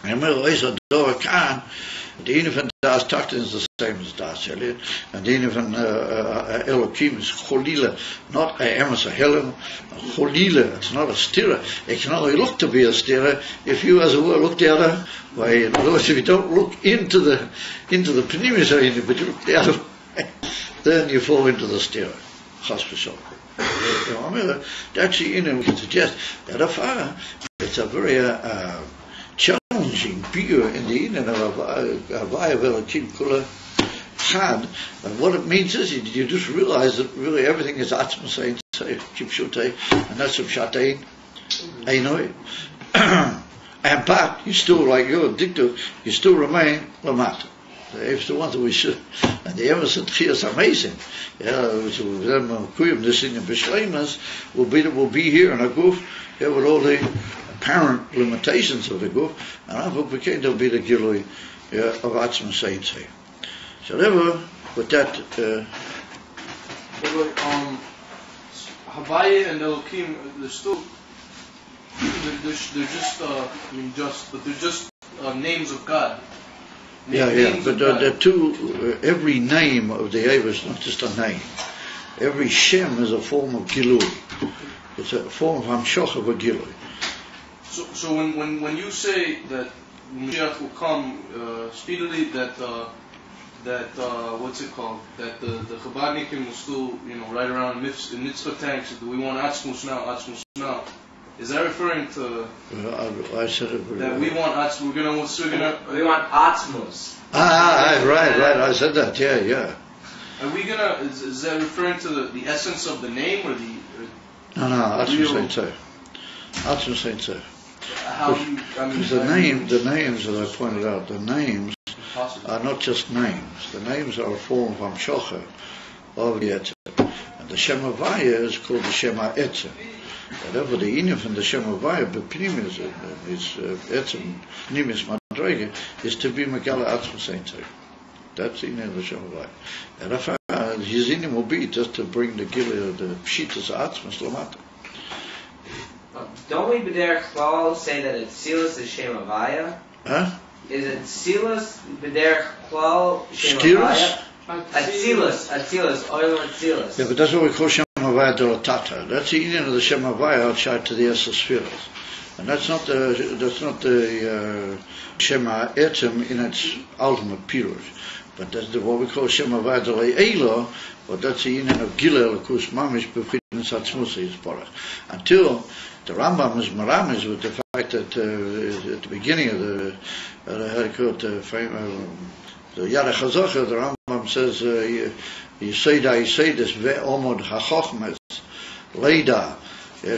Remember, the Inyan from Das Takta is the same as Das Elliot, and the Inyan from Elokim is Cholila, not a emes a Helen, Cholila. It's not a stira. It can only look to be a stira if you, as it were, look the other way. In other words, if you don't look into the pneumis, but you look the other way, then you fall into the stira. Chas v'shalom. That's the Inyan we can suggest that it's a very challenging pure in the Inyan of Havaya Elokim Kula Chad. And what it means is you just realize that really everything is Atzma Sein Kipshutei, and that's a Pshatein Einoi. And but you still, like your dictu, you still remain Lamata. It's the one that we should, and the emes and is amazing. Which this in the Bishleimas will be here in a goof, with all the apparent limitations of the guf, and I hope again there'll be the gilui of Atzma Sein. So therefore, with that, Havaya and Elokim, they're just names of God. But the two, every name of the Eva is not just a name. Every Shem is a form of gilui. It's a form of hamshoch of a gilui. So when you say that Mashiach will come speedily, that what's it called? That the Chabadnikim will still ride around in mitzvah tanks. Do we want Atzmus now? Is that referring to? I said it. That we want Atzmus. We want Atzmus. Right. I said that. Yeah. Are we gonna? Is that referring to the essence of the name or the? No. Atzmus Sein Tov. Because the names, as I pointed out, the names are not just names. The names are a form of Hamshocha of the Etzer. And the Shem Havaya is called the Shem HaEtzer. Therefore, the inyan from the Shem Havaya, but Pnimis is Etzem Pnimis Madrege, is to be Megala Atzma Saint. That's the inyan of the Shem Havaya. And if his inyan will be just to bring the Gilead, the Pshitas Atzma Slamata. Don't we B'derech Klal say that Atzilus is Shem Havaya? Huh? Is it Atzilus B'derech Klal Shem Havaya? Atzilus, oil Atzilus. Yeah, but that's what we call Shem Havaya de la Tata. That's the inyan of the Shem Havaya outside to the Esser Spheres. And that's not the Shema Etzem in its ultimate pirush. But that's what we call Shem Havaya de la Eila, but that's the inyan of Gilel, Kus Mamish, Befidin Satzmusa is Porach. Until the Rambam is Maramis with the fact that at the beginning of the Yad HaChazocha, the Rambam says, you say this, Ve'omod HaChochmes, Leida,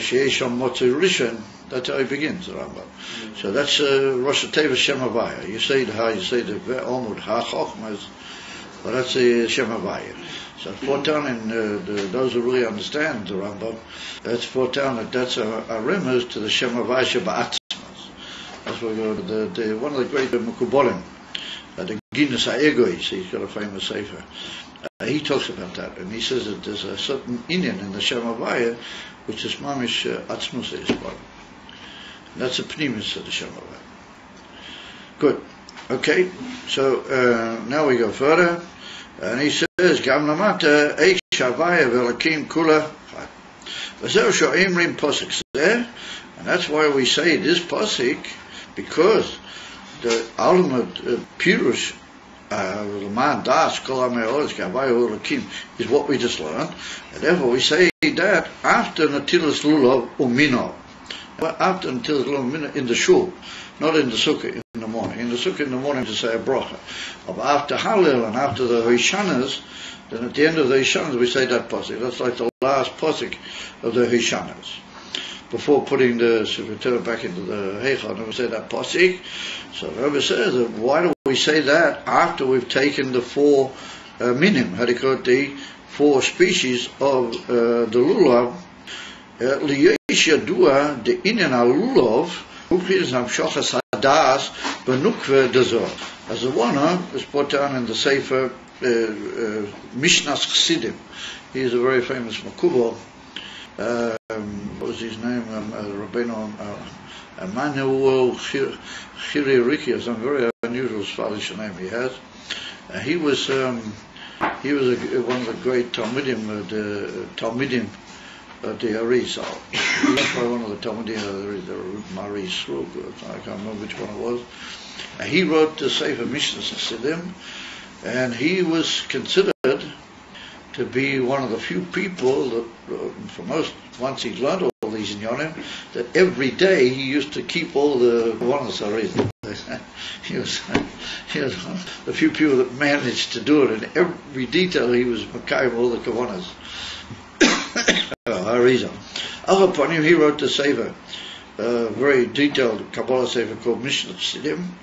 She'esham Motzei Rishon, that's how he begins, the Rambam. So that's Rosh Hashanah Shem Havaya. You say the Ve'omod HaChochmes, but that's the Shem Havaya. So it's brought down in those who really understand the Rambam, it's brought down that that's a remez to the Shem Havaya Sheba'atzmas. That's what we go to one of the great Mekubolim, the Guinness Ha'egois, he's got a famous sefer. He talks about that, and he says that there's a certain inyan in the Shem Havaya, which is Mamish Atzmus Yisbar. That's a Pnimis of the Shem Havaya. Good. Okay, so now we go further. And he says, Gam Lamata, Eish Havaya Velakim Kula. And that's why we say this pasuk, because the ultimate Pirush, L'man Das Kol HaMe'oz Havaya Velakim, is what we just learned. And therefore we say that after Natilas Lulav Umino. After Natilas Lulav Umino in the shul, not in the sukkah in the morning. In the sukkah in the morning to say a bracha. But after Hallel and after the Hishanas, then at the end of the Hishanas we say that pasuk. That's like the last pasuk of the Hishanas. Before putting the return back into the Heichon, we say that pasuk. So the Rebbe says, that why do we say that after we've taken the four minim, how do you call it, the four species of the lulav? Liyesh yadua the inyan lulav. As the one is put down in the Sefer Mishnas Chassidim. He is a very famous Makubal. What was his name? Rabbeinu Emmanuel Chiri or some very unusual Spanish name he has. He was one of the great Talmudim, the Arizal. That's why one of the Talmudim, the Marie Srug, I can't remember which one it was. He wrote the Sefer Mishnas Chassidim, and he was considered to be one of the few people that, once he'd learned all these inyanim, that every day he used to keep all the Kavanas Arizal. He was the few people that managed to do it, in every detail he was Makayim all the Kavanas. Arizal. Upon him, he wrote the Sefer, very detailed Kabbalah Sefer called Mishnas Chassidim,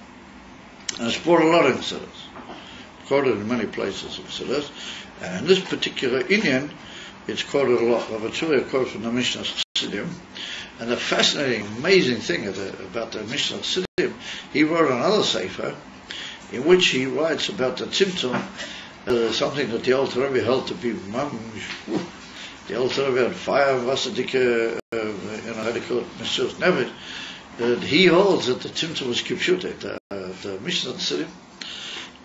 and it's brought a lot in Chassidus, quoted in many places in Chassidus, and in this particular inyan, it's quoted a lot. Rabbi Tzuri quotes from the Mishnas Chassidim, and the fascinating, amazing thing about the Mishnas Chassidim, he wrote another Sefer, in which he writes about the Tzimtzum, something that the Alter Rebbe held to be the Alter Rebbe had fire, Vasadika, how do you call it, Mesilas Nefesh, that he holds that the Tzimtzum was Kipshutek, the Mishnas Chassidim.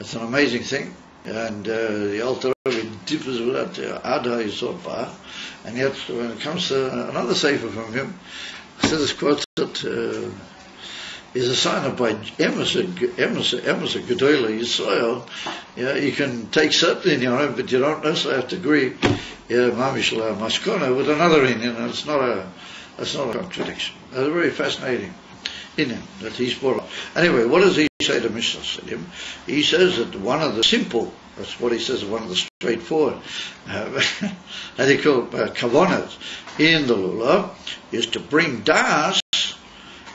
It's an amazing thing. And the Alter Rebbe differs with that, Adha Yisod, and yet when it comes to another Sefer from him, Chassidus quotes that is a sign of by Emerson Gedolah Yisrael. You can take certain inyan, but you don't necessarily have to agree Mamish Maskona with another inyan, and it's not a contradiction. It's a very fascinating inyan that he's brought up. Anyway, what does he say to Mishnas Chassidim? He says that one of the simple, that's what he says, one of the straightforward, how do you call it, kavanas in the lulav, is to bring das,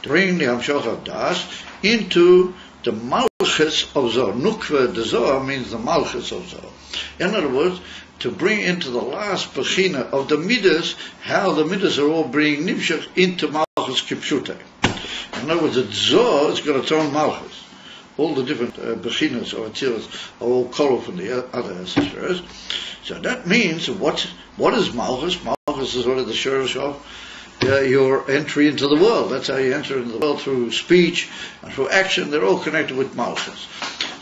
to bring the Hamshach of das into the Malchus of Zohar. Nukva de Zohar means the Malchus of Zohar. In other words, to bring into the last Bechina of the Midas, how the Midas are all bringing Nimshach into Malchus Kipshute. In other words, the Zohar is got its own Malchus. All the different Bechinas or Atzilas are all called from the other Esseres. So that means, what is Malchus? Malchus is what is the Shurish of your entry into the world. That's how you enter into the world, through speech and through action. They're all connected with Malchus.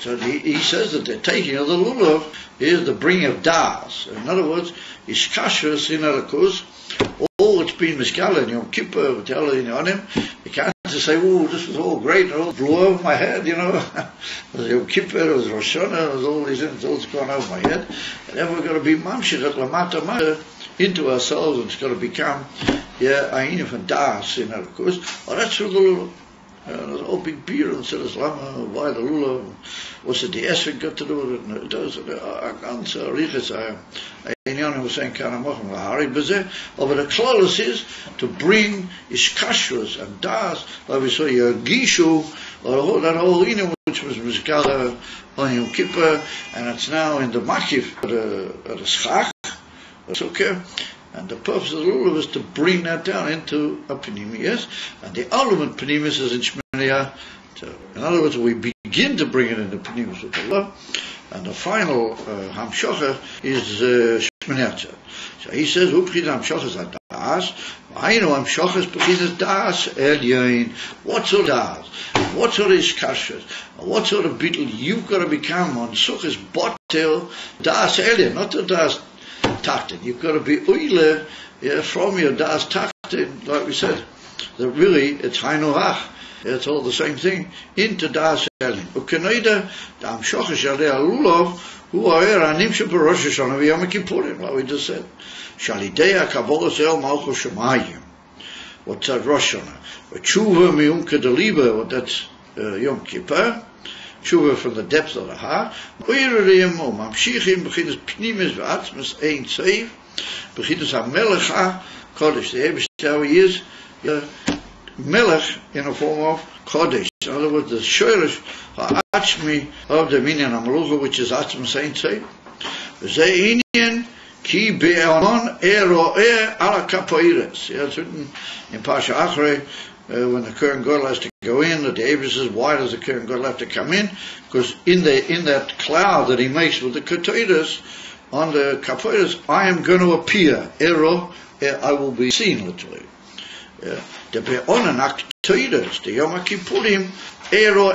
So he says that the taking of the Lulav is the bringing of Das. In other words, Ishkashras in Alakus, all it's been Miskala in Yom Kippur, on him. You can't just say, oh, this was all great, and it all blew over my head, It was Yom Kippur, it was Rosh Hashanah, it was all these things, it's all gone over my head. And then we're going to be Mamshich at Lamata Mata into ourselves, and it's going to become, Ayin from Das in Alakus. Oh, that's through the Lulav. There's a whole big beer and said, why the Lulav? What's the Esrik got to do with it? And it does. Ganze Riches. Inyanim was saying, but the close is to bring Ishkashras and Das, like we saw Gishu, or that whole Inyan, which was Mizkala on Yom Kippur, and it's now in the Makif, the Schach, it's okay. And the purpose of the Lulav is to bring that down into a Pneumius, and the ultimate Pneumius is in Shminiah. In other words, we begin to bring it into Pneumius with Allah, and the final Hamshocha is Shminiah. So he says, Who Pchid Hamshocha is Das? V'hainu Hamshocha is Pchid Das Elyon. What sort of Das? What sort of Ishkashas? What sort of beetle you've got to become on Sukkah's Botel Das Elyon, not the Das Taktin. You've got to be Uile from your Das Taktin, like we said. That really, it's Hainuach. It's all the same thing. Into Das Elyon. Ukenoida, the Hamshocha Shalei Alulav, who are Animsha Rosh Hashanah v'Yom Kippurim, like we just said. Shalidei HaKabolos El Malchus Shemayim. What's that Rosh Hashanah? Tshuva Mi'um Kedaliba, what that's Yom Kippur. Tshuva from the depths of the heart. Oirerim Mamshichim Bechinas Pnimis V'Atzmas Ein Seif. Bechinas HaMelech HaKodesh. The Ebrish how he is Melech in a form of Kodesh. In other words, the Shoresh HaAtzmi of the Minyan HaMelucha, which is Atzmas Ein Seif. V'zeh Inyan Ki Be'onon Ero'eh Ala Kapoires. It's written in Pasha Achrei, when the Kohen Gadol has to go in, the David says, why does the Kohen Gadol have to come in? Because in that cloud that he makes with the Katoidas, on the Kapoidas, I am going to appear. Ero, I will be seen, literally. The Be'onan Aktoidas, the Yom Kippurim, Ero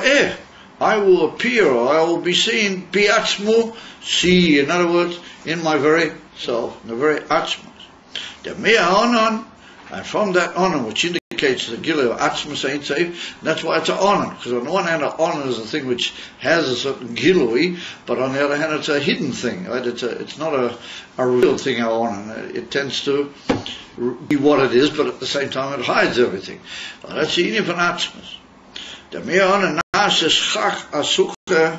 I will appear, or I will be seen, Bi'atzmu, see, in other words, in my very self, in the very Atzmas. The Me'onan, and from that honor, which indicates the Gilu of Atzmas Ein Seif, that's why it's an honor. Because on the one hand, an honor is a thing which has a certain Gilui, but on the other hand, it's a hidden thing. Right? It's not a real thing, an honor. It tends to be what it is, but at the same time, it hides everything. Well, that's the Inyan of Atzmas. The Me'onan Nases Chach Asukha,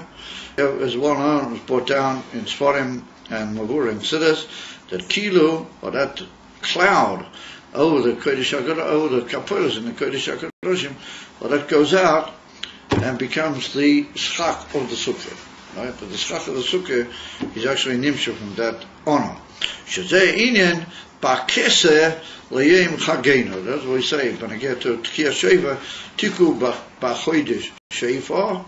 as well known, was brought down in Sfarim and Mavur and Siddas, that Kilu, or that cloud, over the Kodesh HaGadosh, over the Kaporos in the Kodesh HaGadoshim, well, that goes out and becomes the Schach of the Sukkah. Right? But the Schach of the Sukkah is actually Nimsha from that honor. Shazeh Inyan Ba'keseh L'yem Chagenu. That's what we say. When I get to Tkiya Sheva, Tiku Ba'chodesh Sheifa,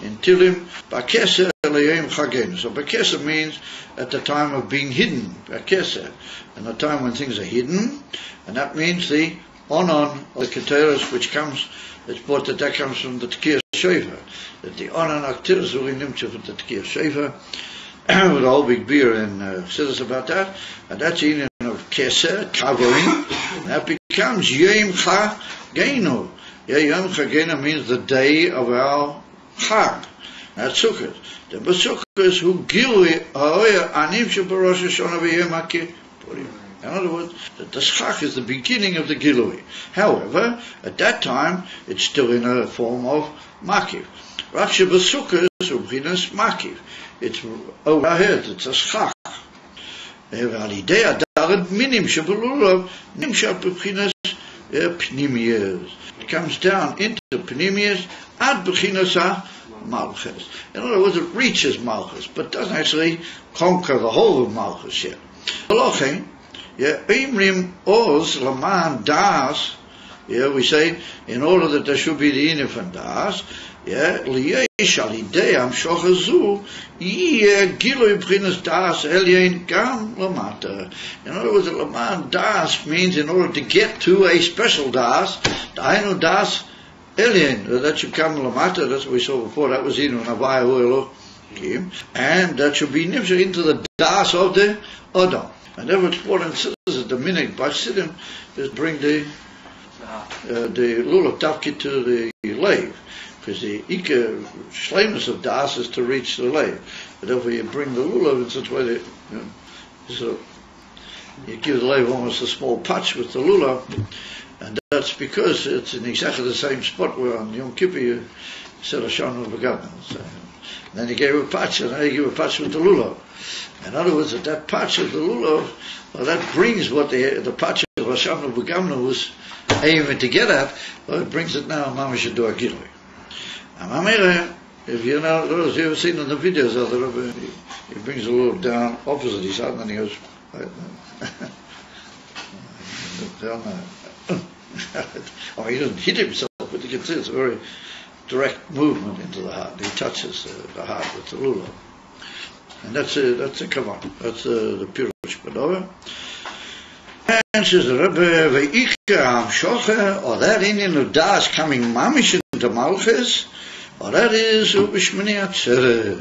in Tilim, Ba'keseh L'yem Chagenu. So Ba'keseh means at the time of being hidden. Ba'keseh. And the time when things are hidden. And that means the onon of the Keteris, which comes, it's brought that comes from the Tkiya Sheva. That the onon Aktiris will be nimcha from the Tkiya Sheva. With a whole big beer and says us about that. And that's the Inyan of Keser, covering. And that becomes Yom Chagenu. Yom Chagenu means the day of our Chag. That's Sukkot. The Sukkot is who Gilui Ha'oyer Anim Shebarosh Hashanah V'Yom HaKippurim. In other words, that the Schach is the beginning of the Gilui. However, at that time, it's still in a form of Makiv. Raksha B'Sukkah is Ubchinas Makiv. It's over our heads, it's a Schach. It comes down into Pnimius ad B'chinas Malchus. In other words, it reaches Malchus, but doesn't actually conquer the whole of Malchus yet. Imrim Oz Laman Das. We say in order that there should be the inif and Das. Liyesh alidei amshochazu gilui b'chinas Das elyein gam lamata. In other words, Laman Das means in order to get to a special Das, Dainu Das elyein, that should come lamata. That's what we saw before. That was Inu Navaya Huelo, and that should be nifsha into the Das of the Adam. And that was what it says at the minute by Siddim is bring the lulav tafkid to the lave, because the ikka shlemus of das is to reach the lave. But therefore you bring the lulav in such a way that so you give the lave almost a small patch with the lulav, and that's because it's in exactly the same spot where on Yom Kippur you said Hashem V'Gadna. So, then you gave a patch, and now you give a patch with the lulav. In other words, that patch of the lulav, well, that brings what the patch of Hashem V'Gamna was aiming to get at, well, it brings it now, Mamash Adu Agilui. And Mamere, if you know, those you ever seen in the videos of the Rebbe, he brings the lulav down opposite his heart, and then he goes, down there. I mean, he doesn't hit himself, but you can see it's a very direct movement into the heart. He touches the heart with the lulav. And that's a kavan. That's the Pirush Badova. And says the Rebbe, Ve'ikka Amshocha, or that Indian of Das coming mamish into Malchus, or that is Ubishmini Atzeres.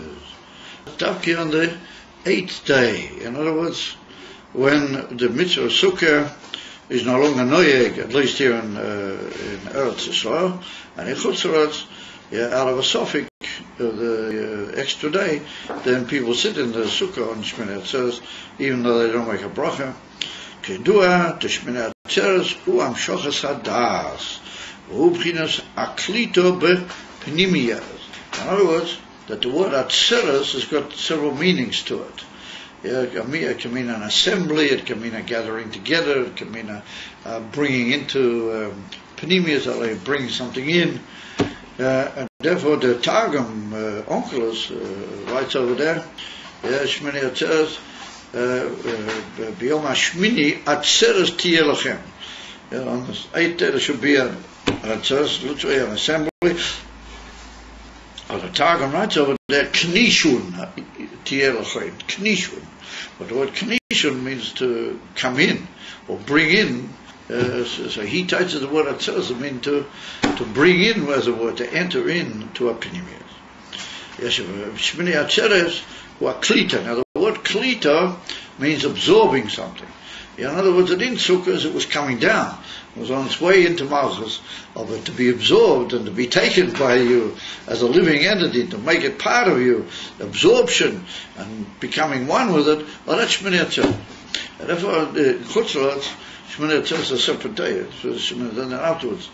Tafki on the 8th day. In other words, when the mitzvah of Sukkah is no longer noyeg, at least here in Eretz Yisrael, and in Chutz out of a suffix of the extra day, then people sit in the sukkah on Shmini Atzeres, even though they don't make a bracha. Kedua to Shmini Atzeres hu amshochas hadas, hu b'chinas aklito b'pnimiyas. In other words, that the word Atzeres has got several meanings to it. It can mean an assembly, it can mean a gathering together, it can mean a bringing into pnimiyas, like bringing something in. And therefore the Targum, Onkelos, writes over there, Shmini Atzeres, B'yom HaShmini Atzeres Tiyeh Lachem. On the 8th day there should be an Atzeres, literally an assembly. Or the Targum writes over there, Knishun Tiyeh Lachem, Knishun. But the word Knishun means to come in, or bring in. So he touches the word Atzeres, it means to bring in, as a word, to enter in to a pnimiyas. Yes, Shmini Atzeres, who are klita. Now the word klita means absorbing something. In other words, it in Sukkot it was coming down. It was on its way into Malchus, of it to be absorbed and to be taken by you as a living entity, to make it part of you, absorption and becoming one with it. Well, that's Shmini Atzeres. And therefore, Chutz Shmini Atzeres is a separate day. Then afterwards,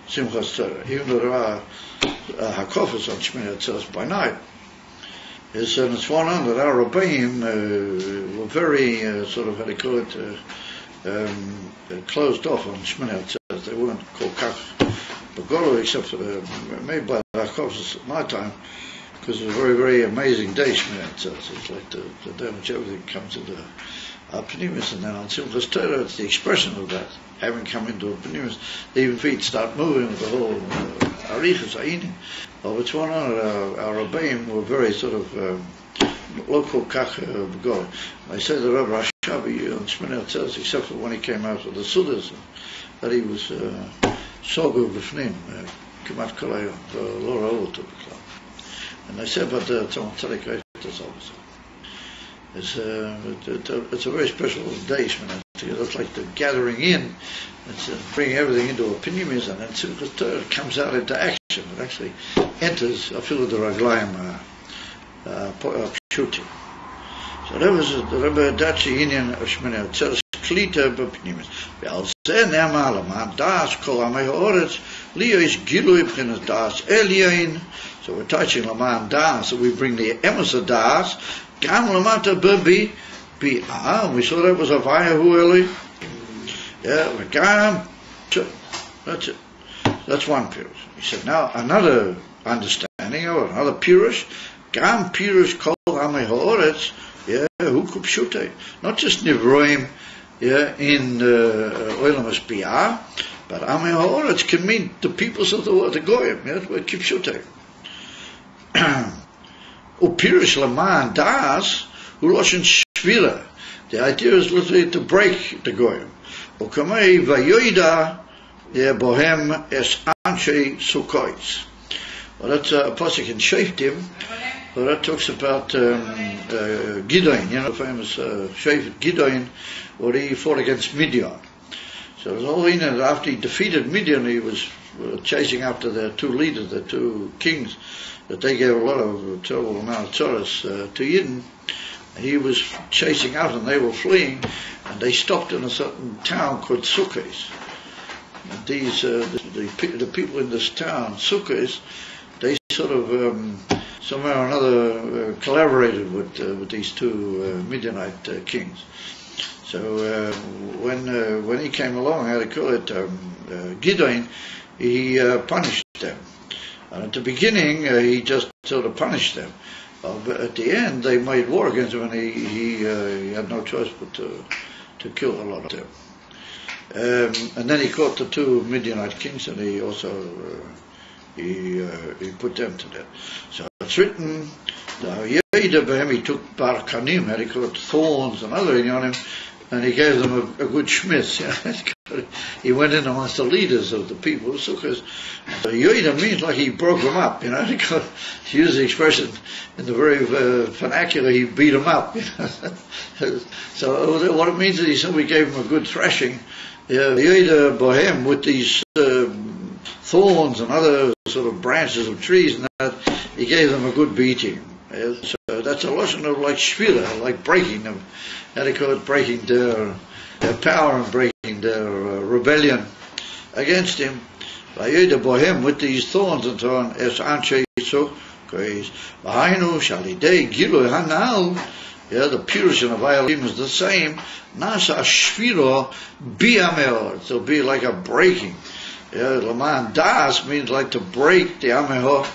Simchas Torah. Even though there are hakofas on Shmini Atzeres by night, it's one on that our Rabbeim were very sort of, how do you call it, closed off on Shmini Atzeres. They weren't called kach begolo, except for made by the hakofas at night time, because it was a very, very amazing day, Shmini Atzeres. It's like the day in which everything comes into pnimis, and then on Simchas Torah it's the expression of that, having come into a pnimis, the even feet start moving with the whole arichas aini. Of its one on our Rabbeim were very sort of local kach begol. I say the Rabbi Rashabi on Shmini Atzeres, except for when he came out with the Sudas, that he was so good b'fnim, kimat kolayom, lo ra'u to become. And I said about the Tzom Tzaddik Reitas also. It's a very special day, Shmini Atzeres. It's like the gathering in. It's bringing everything into a pnimis, and then Simchas Torah comes out into action. It actually enters afilu the raglayim pshuti. So that was the Rebbe Dachi Inyan of Shmini Atzeres klita b'pnimis. Ve'al zeh ne'amar l'man das kol amei ha'oretz liyo is gilui b'chinas das elyain. So we're touching l'man das, so we bring the emes of das. Gam lamata b'bi bi'ah. We saw that was a vaya hu eli. Yeah, gam. That's it. That's one period. He said, now another understanding another Pirush, Gam Pirush Kol Amei Ha'oretz, Hu Kupshutei. Not just Nivroim, in Olam Asbiyah, but Amei Ha'oretz can mean the peoples of the world, the Goyim, that's where Kupshutei. Upirush Laman Das, Uloshin Shvira. The idea is literally to break the Goyim. Ukamei Vayoida, Bohem Es Anshe Sukkois. Well, that's a pasuk in Shoftim, but that talks about Gideon, the famous Shofet Gideon, where he fought against Midian. So it was all in it. After he defeated Midian, he was chasing after the two leaders, the two kings, that they gave a lot of terrible amount of Taurus to Yidden. He was chasing out, and they were fleeing, and they stopped in a certain town called Sukkos. And these the people in this town, Sukkos, they sort of somehow or another collaborated with these two Midianite kings. So when he came along, how to call it, Gideon, he punished them. And at the beginning, he just sort of punished them. But at the end, they made war against him, and he had no choice but to kill a lot of them. And then he caught the two Midianite kings, and he also he put them to death. So it's written, he took Barkanim, how he called thorns and other on him, and he gave them a good schmitz. He went in amongst the leaders of the people of Sukkot. Yoida means like he broke them up, to use the expression in the very vernacular, he beat them up. So what it means is he simply gave them a good thrashing. Yoida Bohem, with these thorns and other sort of branches of trees, and that, he gave them a good beating. So that's a lesson of like shvira, like breaking them. How they call it, breaking their power and breaking their rebellion against him. Vayoda Bohem, with these thorns and so on, es anshe sukkois. V'hainu shalidei gilui hanal. The Pirush and the violin is the same. Nasa shviro bi'ameor. So it'll be like a breaking. Laman das means like to break the ameho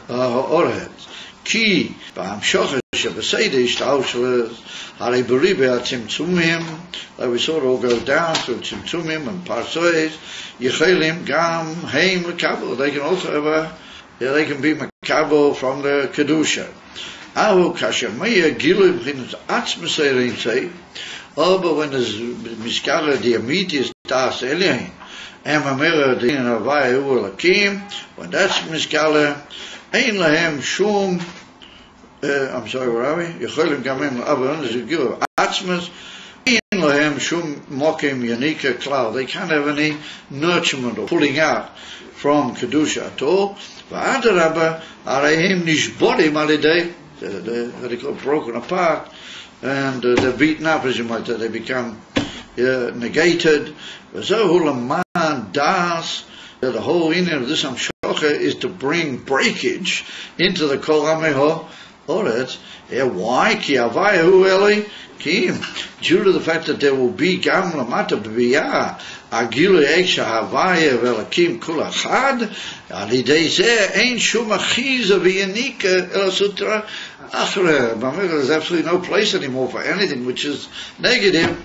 ha'oretz. Ki ba'amshocha shebeseda ishtaushles harei beribe hatzimtzumim. Like we saw, it all goes down through tzimtzumim and parsoes. Yechelim gam heim mekabel. They can also have they can be mekabel from the kedusha. Ahu kashamaya gilu b'chinas atzmesei say. Oh, but when there's miskala the immediate das elihin. Emamera the Havaya Ulakim, when that's miskala, Ein Lahem Shum, I'm sorry, where are we? Yecholim Gamim Abon, there's a give of Atzmas, Ein Lahem Shum Mokim Yanika Cloud. They can't have any nurturement or pulling out from Kedusha at all. Va'adarabba, Arehim Nishbodim Alidei, they got broken apart, and they're beaten up, as you might say, they become negated. Das, the whole meaning of this Amshocha is to bring breakage into the Kol Ameho Oretz. Why? Ki Avayahu Eli Kim. Due to the fact that there will be Gam Lamata B'Biyah, Agilu Eiksha Havaya Velakim Kulachad, Alidei Zeh Ein Shum Achiza V'Yanika El Sutra Achre. There's absolutely no place anymore for anything which is negative.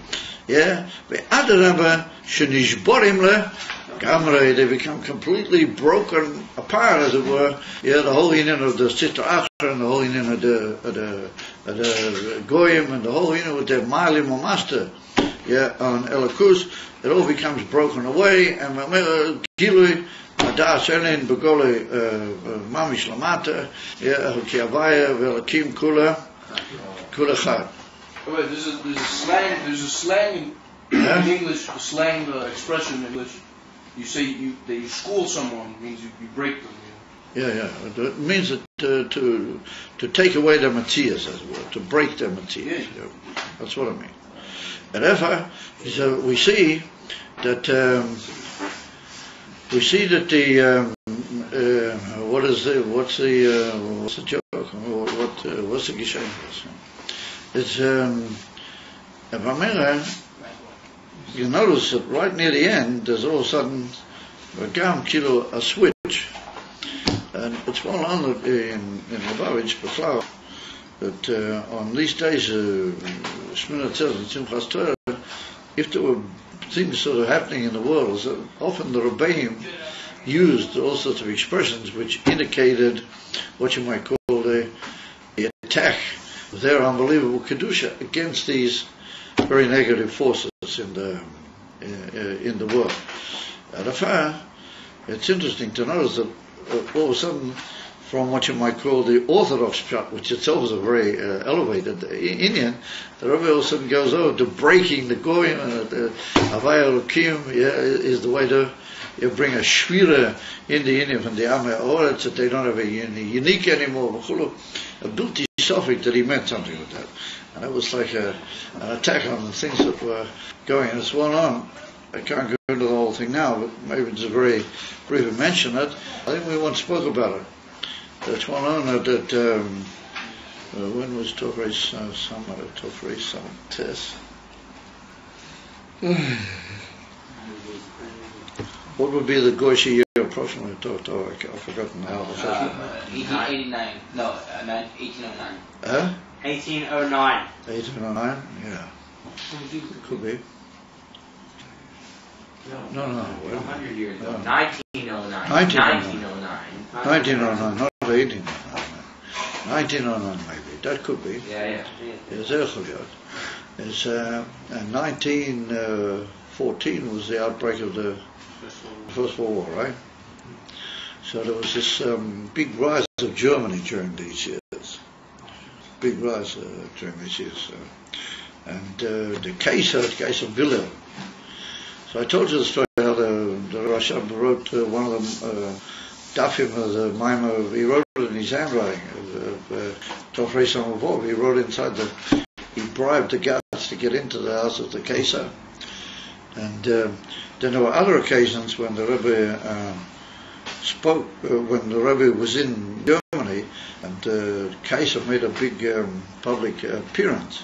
Ve'adarabba shenishborim le gamrei, they become completely broken apart, as it were. The whole union of the Sitra Achra and the whole union of the Goyim and the whole union with their Malim or Master, on Elakus, it all becomes broken away. And Gilui Adas Elin Begole Mamish Lamata, Ki Avaya Velakim Kula Chad. Wait, there's a slang in English, a slang expression in English. You say that you school someone, means you break them. It means that to take away their materials, as it were, to break their materials. That's what I mean. And therefore, so we see that the what's the joke? What's the geschehen? It's you notice that right near the end, there's all of a sudden a switch. And it's well known that in Lubavitch, Beclau, that on these days, Shmina Tes and Simchas Torah, if there were things sort of happening in the world, so often the Rebbeim used all sorts of expressions which indicated what you might call the attack of their unbelievable Kedusha against these very negative forces in the world. And it's interesting to notice that all of a sudden, from what you might call the Orthodox Pshat, which itself is a very elevated Indian, the Rebbe all of a sudden goes over to breaking the Goyim, and the Havaya Elokim is the way to bring a shvira in the Indian from the Ameh Oretz, that they don't have a unique anymore, a Bilti Sophic, that he meant something with that. And that was like an attack on the things that were going, and it's well known. I can't go into the whole thing now, but maybe just very briefly mention it. I think we once spoke about it. It's well known that when was Tofrei Samech Tes? What would be the Goyshi year approximately? I've forgotten how. 1889. No, 1809. Huh? 1809. 1809? Yeah. Could be. No. 100 years ago. No. 1909. 1909. 1909, not 1809. 1909 maybe. That could be. Yeah. It's 1914 was the outbreak of the First World War, right? So there was this big rise of Germany during these years. Big rise during these years. And the case of Wilhelm. So I told you the story how the Rashab wrote one of them, Dafim of the Maimah, he wrote it in his handwriting, Tofrei Samech. He wrote inside he bribed the guards to get into the house of the Kesar. And then there were other occasions when the Rebbe spoke, when the Rebbe was in Germany, and Kesar made a big public appearance.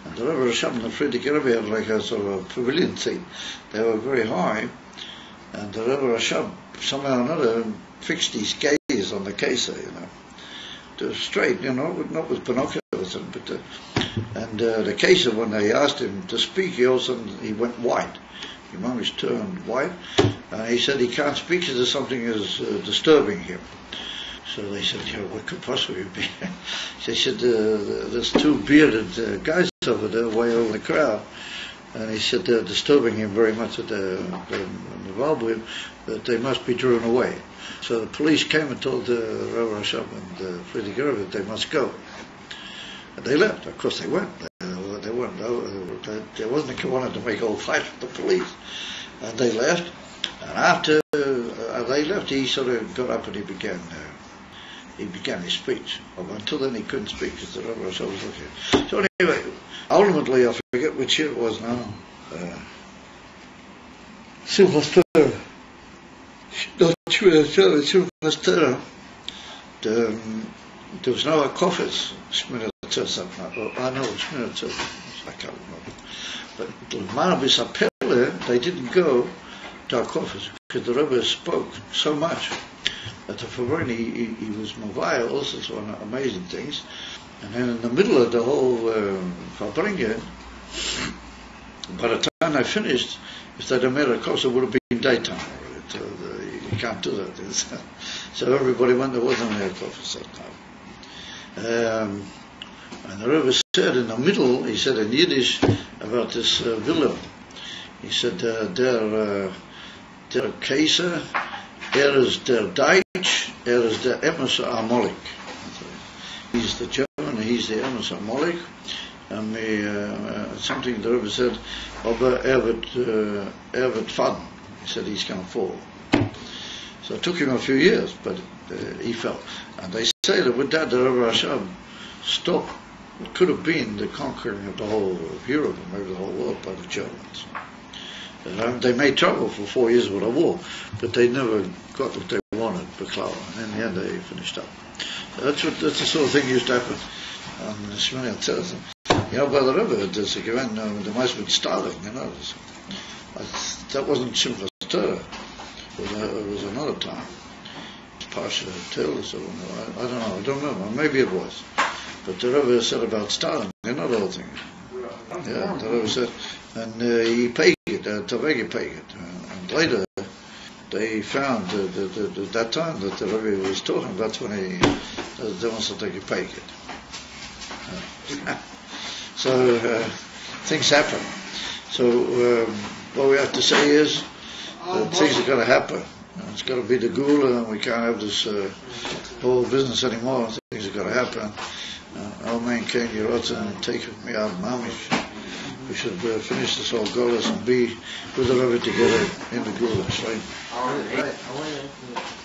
And the Rebbe Rashab and the Friedrich Rebbe had like a sort of a pavilion seat. They were very high, and the Rebbe Rashab somehow or another fixed his gaze on the Kesar, to straight, not with binoculars, but and the Kesar, when they asked him to speak, he all of a sudden he went white. He almost turned white, and he said he can't speak because there's something is disturbing him. So they said, what could possibly be? They said, there's two bearded guys over there, way over the crowd. And he said they're disturbing him very much at the involved with, that they must be driven away. So the police came and told the Rav Rashab and Friedrich Rebbe that they must go. And they left. Of course they went. They weren't. They wasn't wanted to make all fight with the police. And they left. And after they left, he sort of got up and he began his speech. Until then he couldn't speak because the Rav Rashab was looking. So anyway, ultimately I forget which year it was now. Simchas Torah. Not Simchas Torah. There was no Akofis. Shmina Tes. I know Shmina Tes. I can't remember. But the Manabis Apele, they didn't go to Akofis because the Rebbe spoke so much. At the Favorni, he was Mavai, all sorts of amazing things. And then in the middle of the whole Fabringe, by the time I finished, if they'd have made a course, it would have been daytime. You can't do that. So everybody went, there wasn't any course that time. And the Rebbe said in the middle, he said in Yiddish about this Wilhelm. He said, der Kesar, is der Deutsch, is der Emes Amolik. He's the German, he's the Emes Amolik. And something the Rebbe said, aber wird fallen. He said he's going to fall. So it took him a few years, but he fell. And they say that with that, the Rebbe Rashab stopped what could have been the conquering of the whole of Europe and maybe the whole world by the Germans. They made trouble for 4 years with a war, but they never got what they wanted, Beclau, and in the end they finished up. So that's the sort of thing used to happen on Shmina Tes. By the river, there's a given, the mice were starving, that wasn't Simchas Torah, it was another time. Pasha Tales, I don't know, I don't remember, maybe it was. But the Rebbe said about Stalin, not the whole thing. Yeah, the Rebbe said, and he paid it, Tavegi paid it. And later, they found that time that the Rebbe was talking, that's when they wanted to take a pay it. So things happen. So what we have to say is that things are going to happen. It's got to be the Gula, and we can't have this whole business anymore. Things are going to happen. Amen. Ken Yerotza and take me out mamish. We should finish this whole Golas and be with the Rebbe together in the Gula. Right?